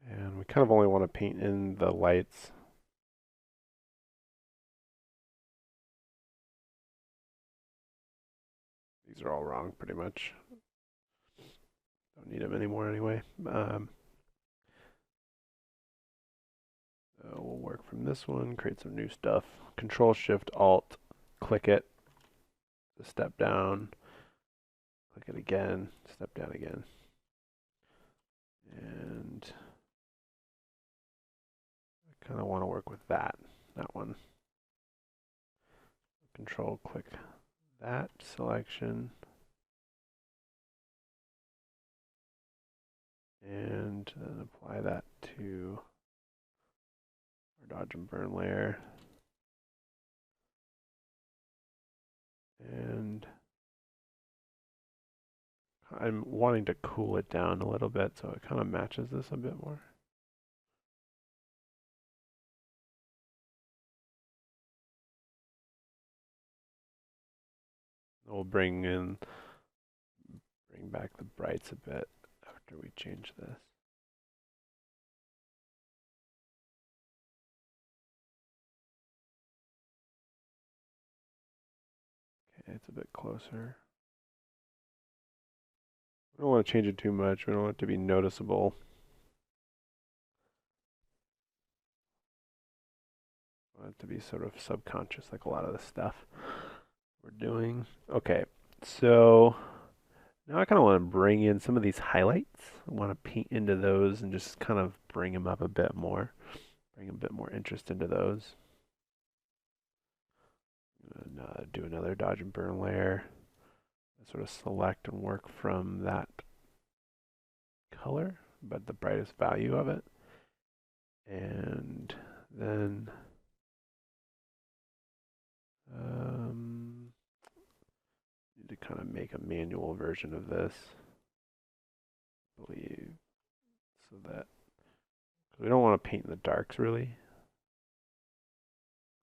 And we kind of only want to paint in the lights. These are all wrong pretty much. Don't need them anymore anyway. We'll work from this one, create some new stuff. Control Shift Alt, click it, step down, click it again, step down again. And I kind of want to work with that one. Control click that selection. And then apply that to our dodge and burn layer. And I'm wanting to cool it down a little bit so it kind of matches this a bit more. We'll bring back the brights a bit after we change this. Okay, it's a bit closer. We don't want to change it too much. We don't want it to be noticeable. We want it to be sort of subconscious, like a lot of the stuff we're doing. Okay, so now I kind of want to bring in some of these highlights. I want to paint into those and just kind of bring them up a bit more. Bring a bit more interest into those. And do another dodge and burn layer. Sort of select and work from that color, but the brightest value of it. And then need to kind of make a manual version of this, I believe, so that we don't want to paint in the darks really,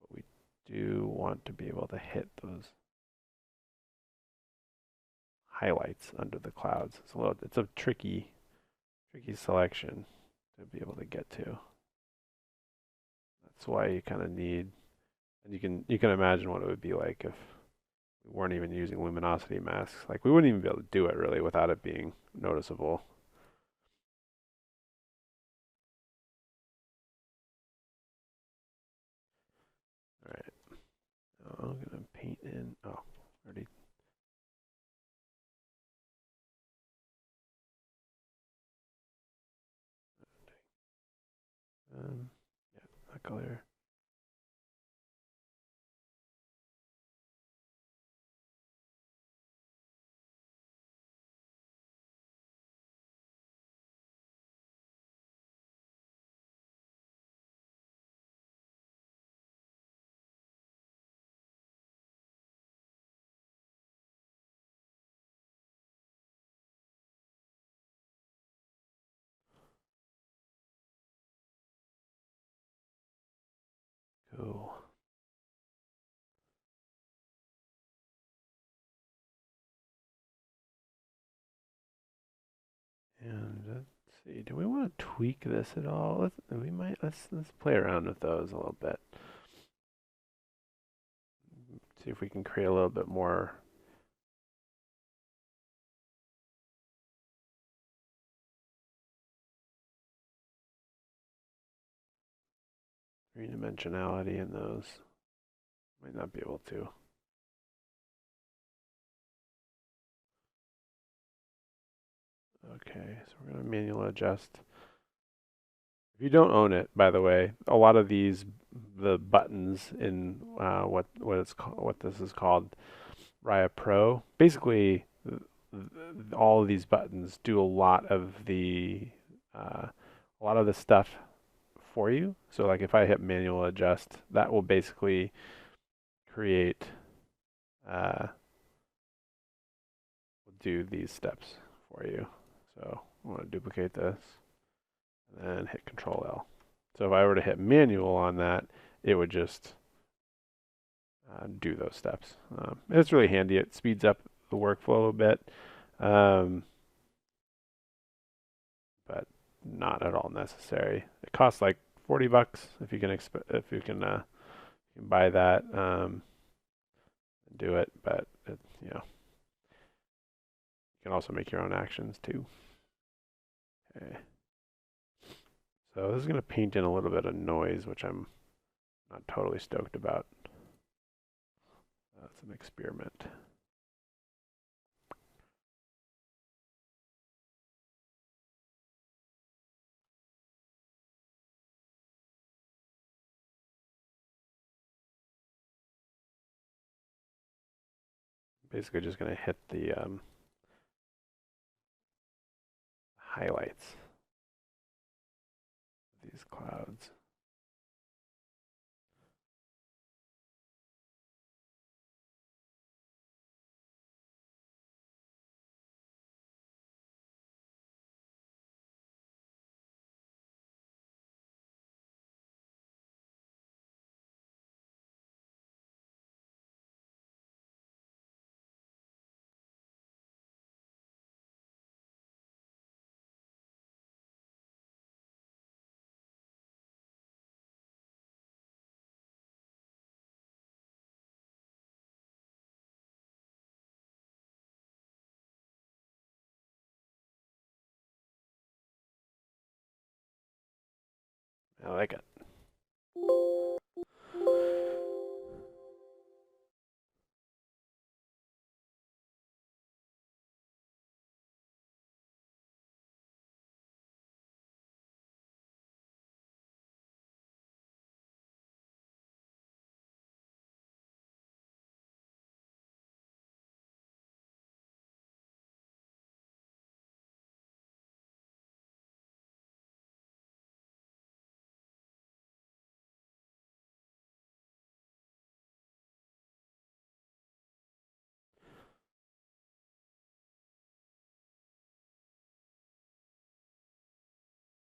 but we do want to be able to hit those highlights under the clouds. It's a tricky selection to be able to get to. That's why you kind of need, and you can imagine what it would be like if we weren't even using luminosity masks. Like we wouldn't even be able to do it really without it being noticeable. All right, now I'm gonna paint in. Oh, already. Yeah, that color. Cool. And let's see, do we want to tweak this at all? Let's play around with those a little bit. See if we can create a little bit more. Three-dimensionality in those. Might not be able to. Okay, so we're going to manual adjust. If you don't own it, by the way, a lot of the buttons in what this is called, Raya Pro, basically all of these buttons do a lot of the stuff for you. So like if I hit manual adjust, that will basically create do these steps for you. So want to duplicate this, and then hit Control L. So if I were to hit manual on that, it would just do those steps. It's really handy. It speeds up the workflow a bit, but not at all necessary. It costs like $40 if you can buy that and do it. But you know, you can also make your own actions too. Okay. So this is going to paint in a little bit of noise, which I'm not totally stoked about. That's an experiment. Basically just going to hit the highlights of these clouds. I like it.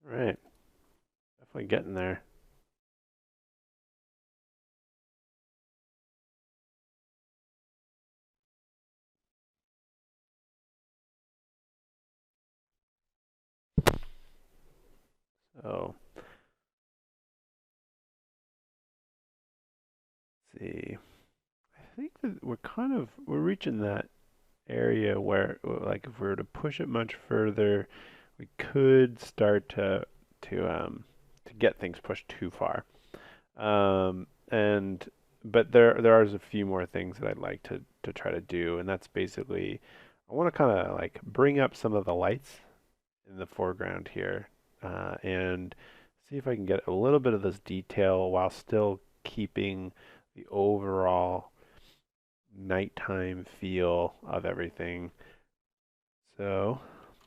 Right. Definitely getting there. So, let's see. I think that we're reaching that area where, like, if we were to push it much further, we could start to get things pushed too far. And but there are a few more things that I'd like to try to do, and that's basically I want to kind of like bring up some of the lights in the foreground here, and see if I can get a little bit of this detail while still keeping the overall nighttime feel of everything. So,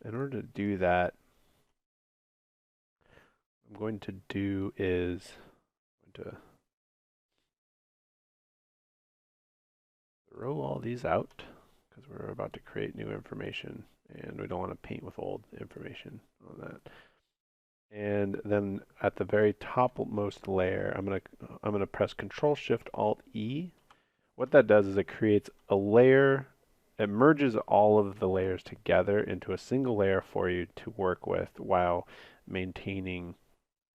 in order to do that, what I'm going to do is I'm going to throw all these out because we're about to create new information and we don't want to paint with old information on that. And then at the very topmost layer, I'm gonna press Control Shift Alt E. What that does is it creates a layer. It merges all of the layers together into a single layer for you to work with while maintaining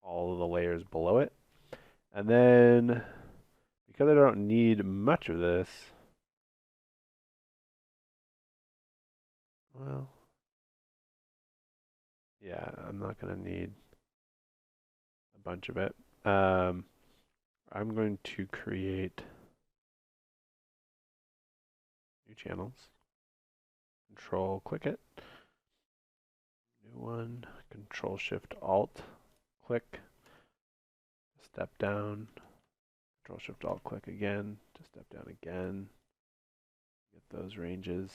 all of the layers below it. And then, because I don't need much of this, well, yeah, I'm not going to need a bunch of it. I'm going to create new channels. Control click it. New one. Control Shift Alt click. Step down. Control Shift Alt click again to step down again. Get those ranges.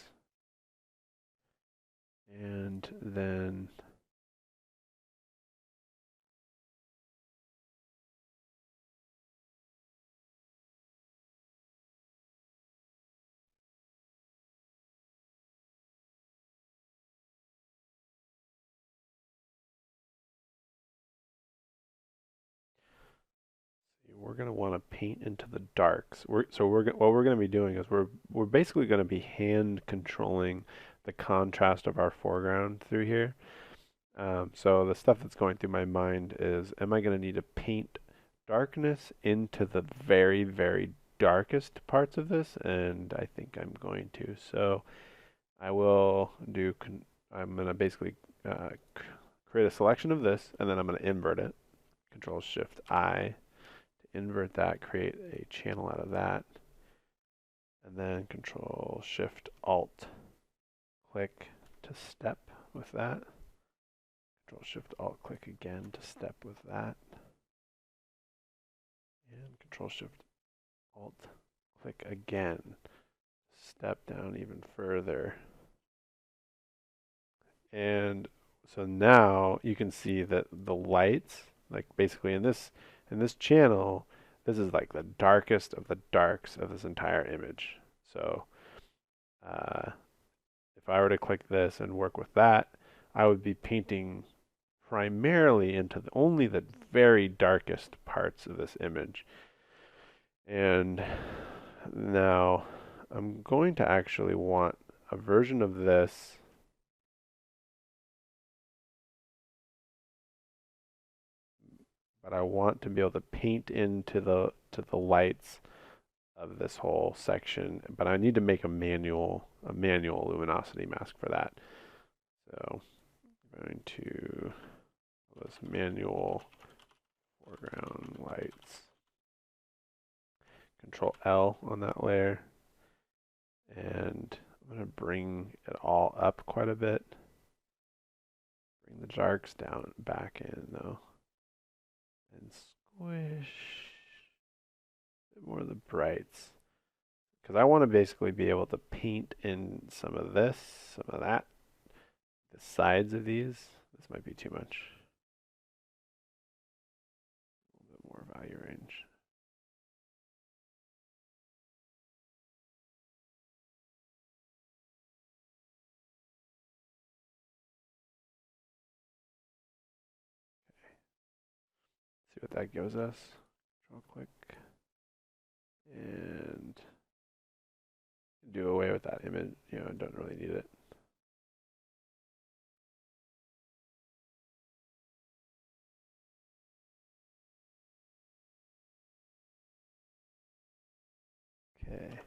And then we're going to want to paint into the darks. What we're going to be doing is we're basically going to be hand controlling the contrast of our foreground through here. So the stuff that's going through my mind is, am I going to need to paint darkness into the very, very darkest parts of this? And I think I'm going to. So I will do, I'm going to basically create a selection of this, and then I'm going to invert it. Control Shift I to invert that, create a channel out of that, and then Control Shift Alt click to step with that. Control Shift Alt click again to step with that. And Control Shift Alt click again. Step down even further. And so now you can see that the lights, like basically in this channel, this is like the darkest of the darks of this entire image. So if I were to click this and work with that, I would be painting primarily into only the very darkest parts of this image. And now I'm going to actually want a version of this but I want to be able to paint into the lights of this whole section, but I need to make a manual luminosity mask for that. So I'm going to this manual foreground lights. Control L on that layer, and I'm going to bring it all up quite a bit. Bring the darks down back in though, and squish more of the brights, because I want to basically be able to paint in some of this, some of that, the sides of these. This might be too much. A little bit more value range. See what that gives us. Control click. And do away with that image. You know, don't really need it. Okay.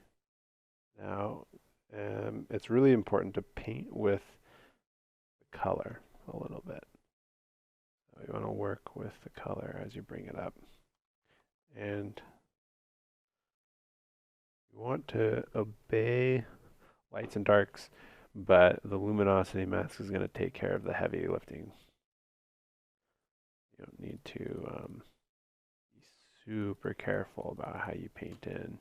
Now, it's really important to paint with the color a little bit. So you want to work with the color as you bring it up. And you want to obey lights and darks, but the luminosity mask is going to take care of the heavy lifting. You don't need to be super careful about how you paint in.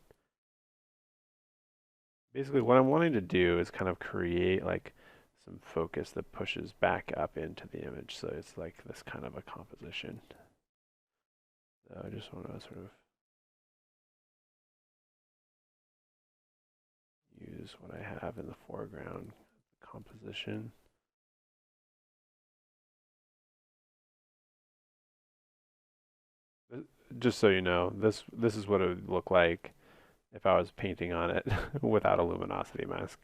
Basically, what I'm wanting to do is kind of create like some focus that pushes back up into the image, so it's like this kind of a composition. So I just want to sort of use what I have in the foreground composition. Just so you know, this is what it would look like if I was painting on it without a luminosity mask.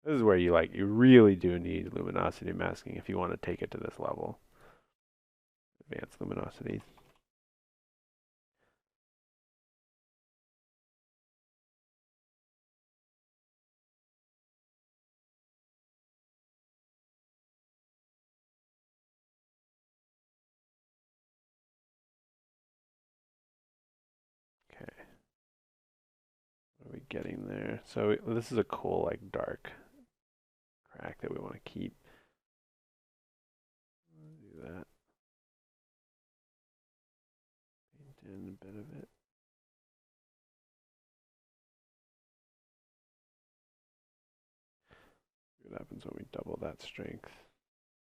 This is where you really do need luminosity masking if you want to take it to this level. Advanced luminosity. Okay. What are we getting there? So this is a cool like dark crack that we want to keep. Do that. Paint in a bit of it. See what happens when we double that strength.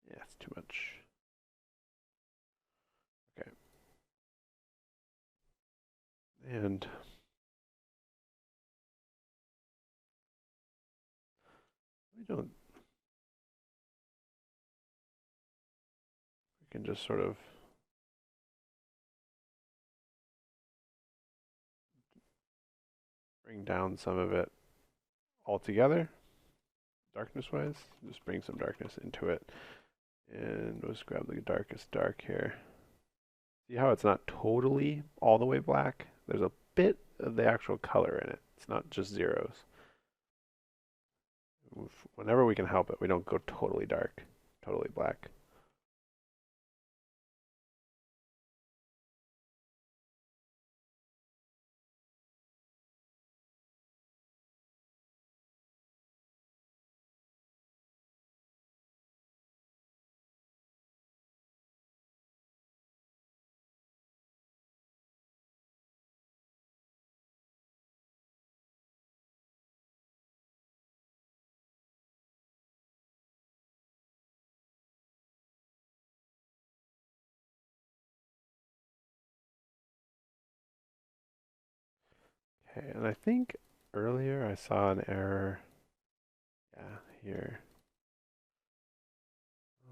Yeah, it's too much. Okay. And we can just sort of bring down some of it altogether, darkness-wise. Just bring some darkness into it. And let's grab the darkest dark here. See how it's not totally all the way black? There's a bit of the actual color in it. It's not just zeros. Whenever we can help it, we don't go totally dark, totally black. Okay, and I think earlier I saw an error. Yeah, here.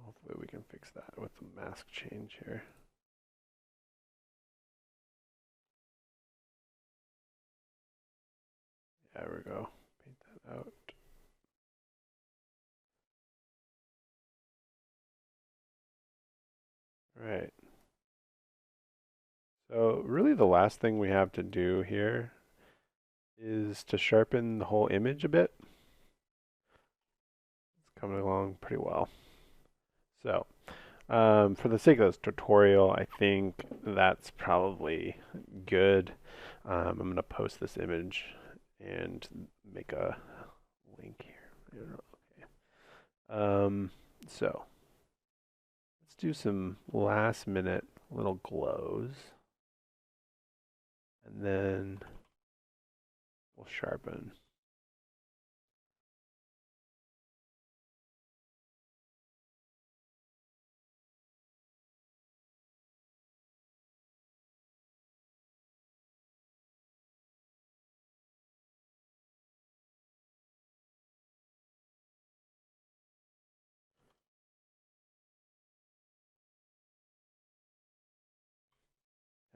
Hopefully we can fix that with the mask change here. There we go. Paint that out. Right. So really the last thing we have to do here is to sharpen the whole image a bit. It's coming along pretty well. So for the sake of this tutorial, I think that's probably good. I'm going to post this image and make a link here. Okay. So let's do some last minute little glows. And then we'll sharpen.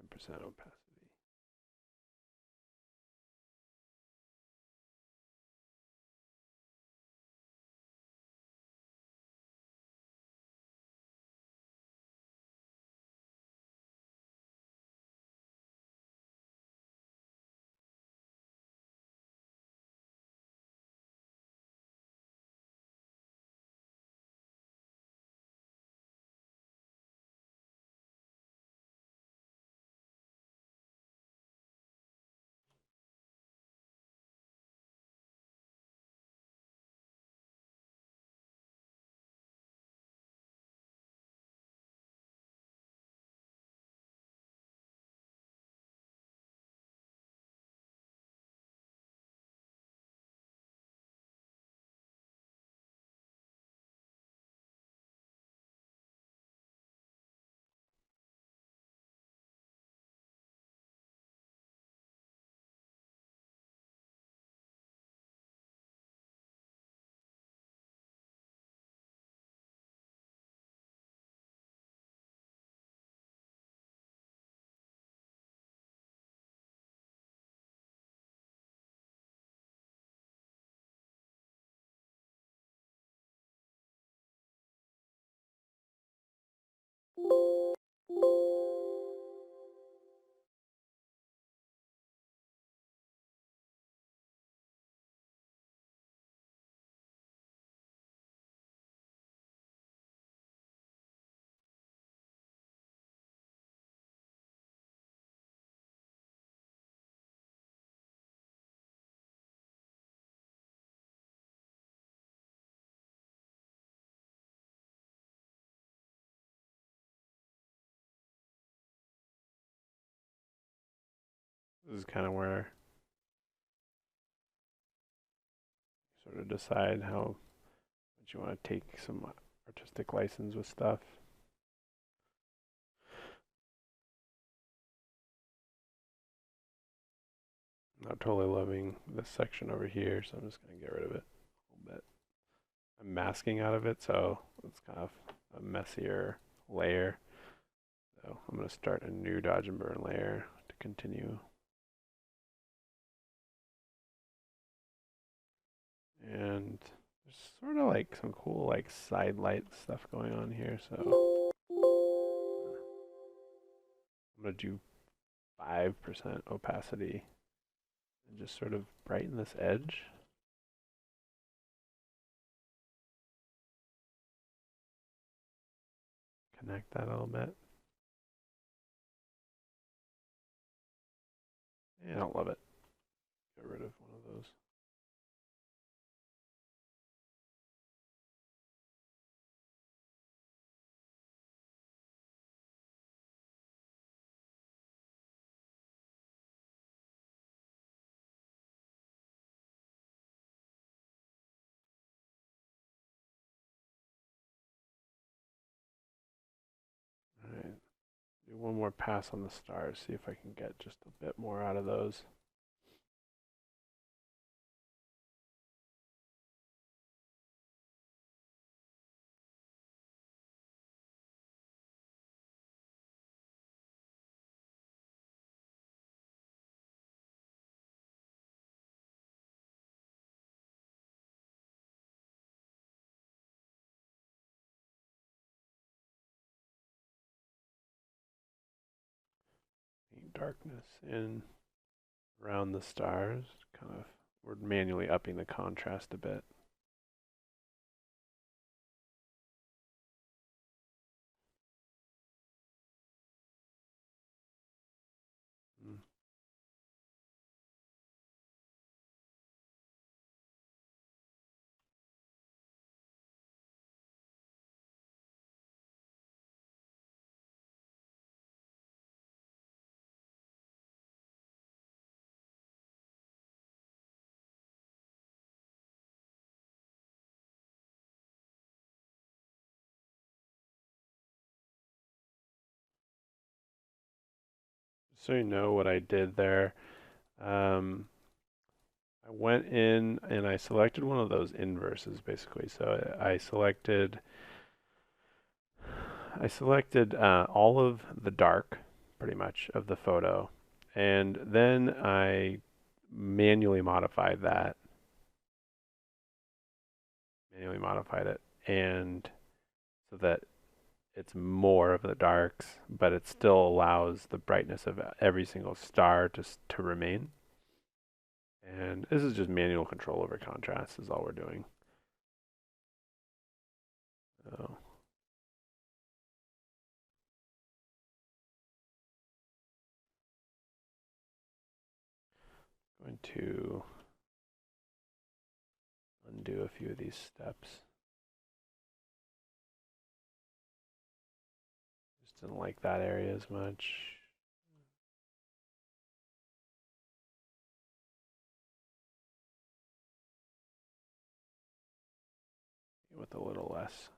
Percent opacity. This is kind of where you sort of decide how much you want to take some artistic license with stuff. Not totally loving this section over here, so I'm just going to get rid of it a little bit. I'm masking out of it, so it's kind of a messier layer. So I'm going to start a new dodge and burn layer to continue. And there's sort of like some cool like side light stuff going on here. So I'm gonna do 5% opacity and just sort of brighten this edge. Connect that a little bit. Yeah, I don't love it. Get rid of one of those. All right. Do one more pass on the stars, see if I can get just a bit more out of those. Darkness in around the stars, kind of, we're manually upping the contrast a bit. Mm. So you know what I did there. Um, I went in and I selected one of those inverses basically. So I selected all of the dark pretty much of the photo, and then I manually modified that, manually modified it, and so that it's more of the darks, but it still allows the brightness of every single star to remain. And this is just manual control over contrast is all we're doing. So I'm going to undo a few of these steps. Just didn't like that area as much. With a little less.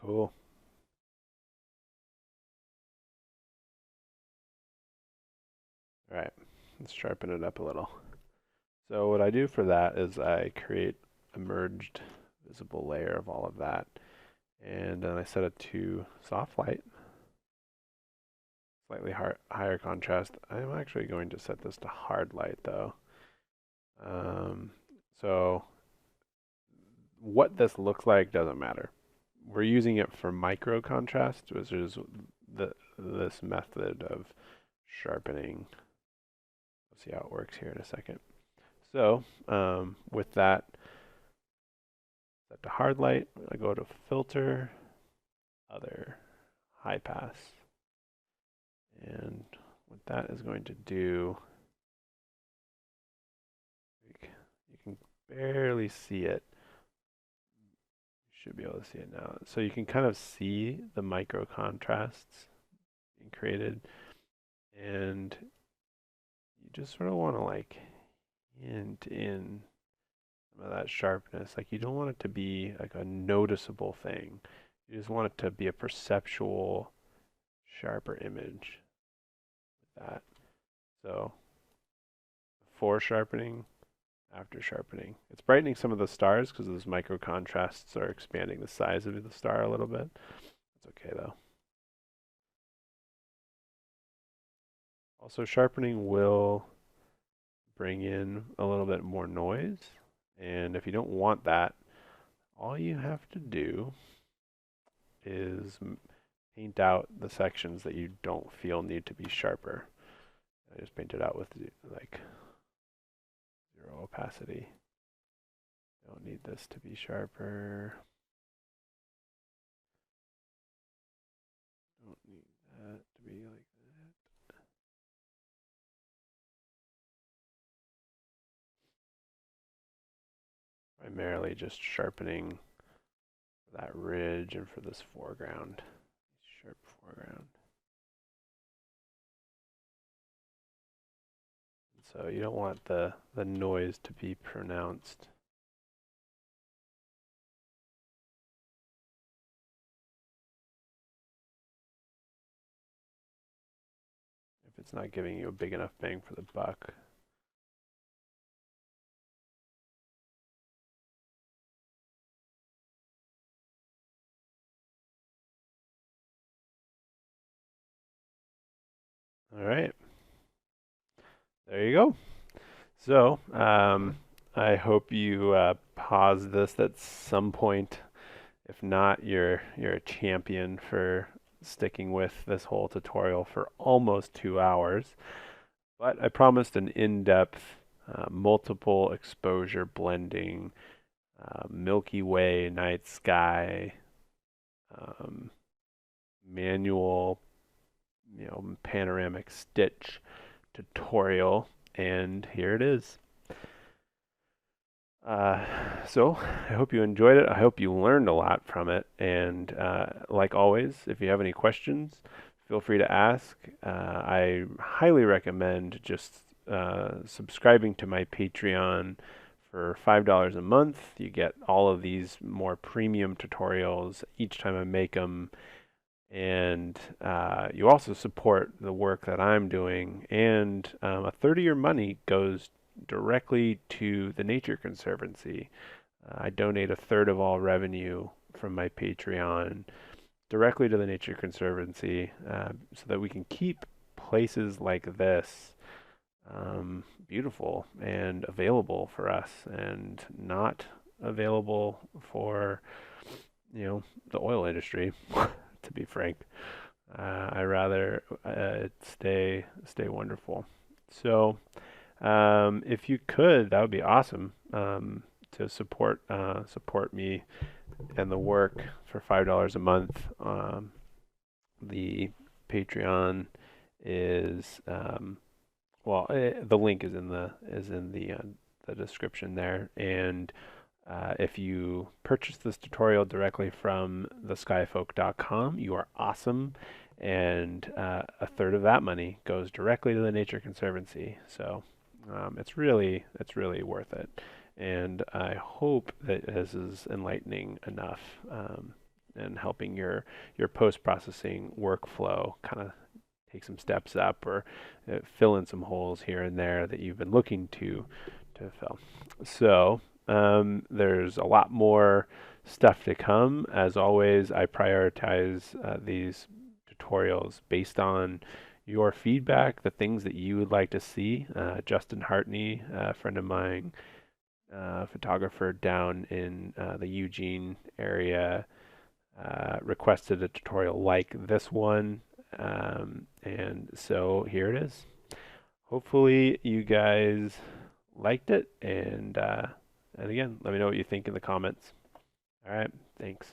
Cool. All right, let's sharpen it up a little. So what I do for that is I create a merged visible layer of all of that. And then I set it to soft light, slightly higher contrast. I'm actually going to set this to hard light though. So what this looks like doesn't matter. We're using it for micro contrast, which is this method of sharpening. Let's see how it works here in a second. So with that, set to hard light, I go to filter, other, high pass. And what that is going to do, you can barely see it. You should be able to see it now. So you can kind of see the micro contrasts being created. And you just sort of want to like hint in some of that sharpness. Like you don't want it to be like a noticeable thing. You just want it to be a perceptual, sharper image with that. So before sharpening, after sharpening. It's brightening some of the stars because those micro contrasts are expanding the size of the star a little bit. It's okay though. Also, sharpening will bring in a little bit more noise, and if you don't want that, all you have to do is paint out the sections that you don't feel need to be sharper. I just paint it out with like 0 opacity. Don't need this to be sharper. Don't need that to be like that. Primarily just sharpening that ridge and for this foreground. Sharp foreground. So you don't want the noise to be pronounced. If it's not giving you a big enough bang for the buck. All right. There you go. So, I hope you pause this at some point. If not, you're a champion for sticking with this whole tutorial for almost 2 hours. But I promised an in-depth, multiple exposure blending, Milky Way, night sky, manual, panoramic stitch tutorial, and here it is. So I hope you enjoyed it. I hope you learned a lot from it. And like always, if you have any questions, feel free to ask. I highly recommend just subscribing to my Patreon for $5 a month. You get all of these more premium tutorials each time I make them. And you also support the work that I'm doing. And a third of your money goes directly to the Nature Conservancy. I donate a third of all revenue from my Patreon directly to the Nature Conservancy so that we can keep places like this beautiful and available for us and not available for, the oil industry, to be frank. I rather it stay wonderful. So if you could, that would be awesome to support me and the work for $5 a month. The Patreon is the link is in the description there, and if you purchase this tutorial directly from theskyfolk.com, you are awesome, and a third of that money goes directly to the Nature Conservancy. So it's really worth it, and I hope that this is enlightening enough and helping your post-processing workflow kind of take some steps up or fill in some holes here and there that you've been looking to fill. So there's a lot more stuff to come. As always, I prioritize these tutorials based on your feedback, the things that you would like to see. Justin Hartney, a friend of mine, photographer down in the Eugene area, requested a tutorial like this one. And so here it is. Hopefully you guys liked it, and again, let me know what you think in the comments. All right, thanks.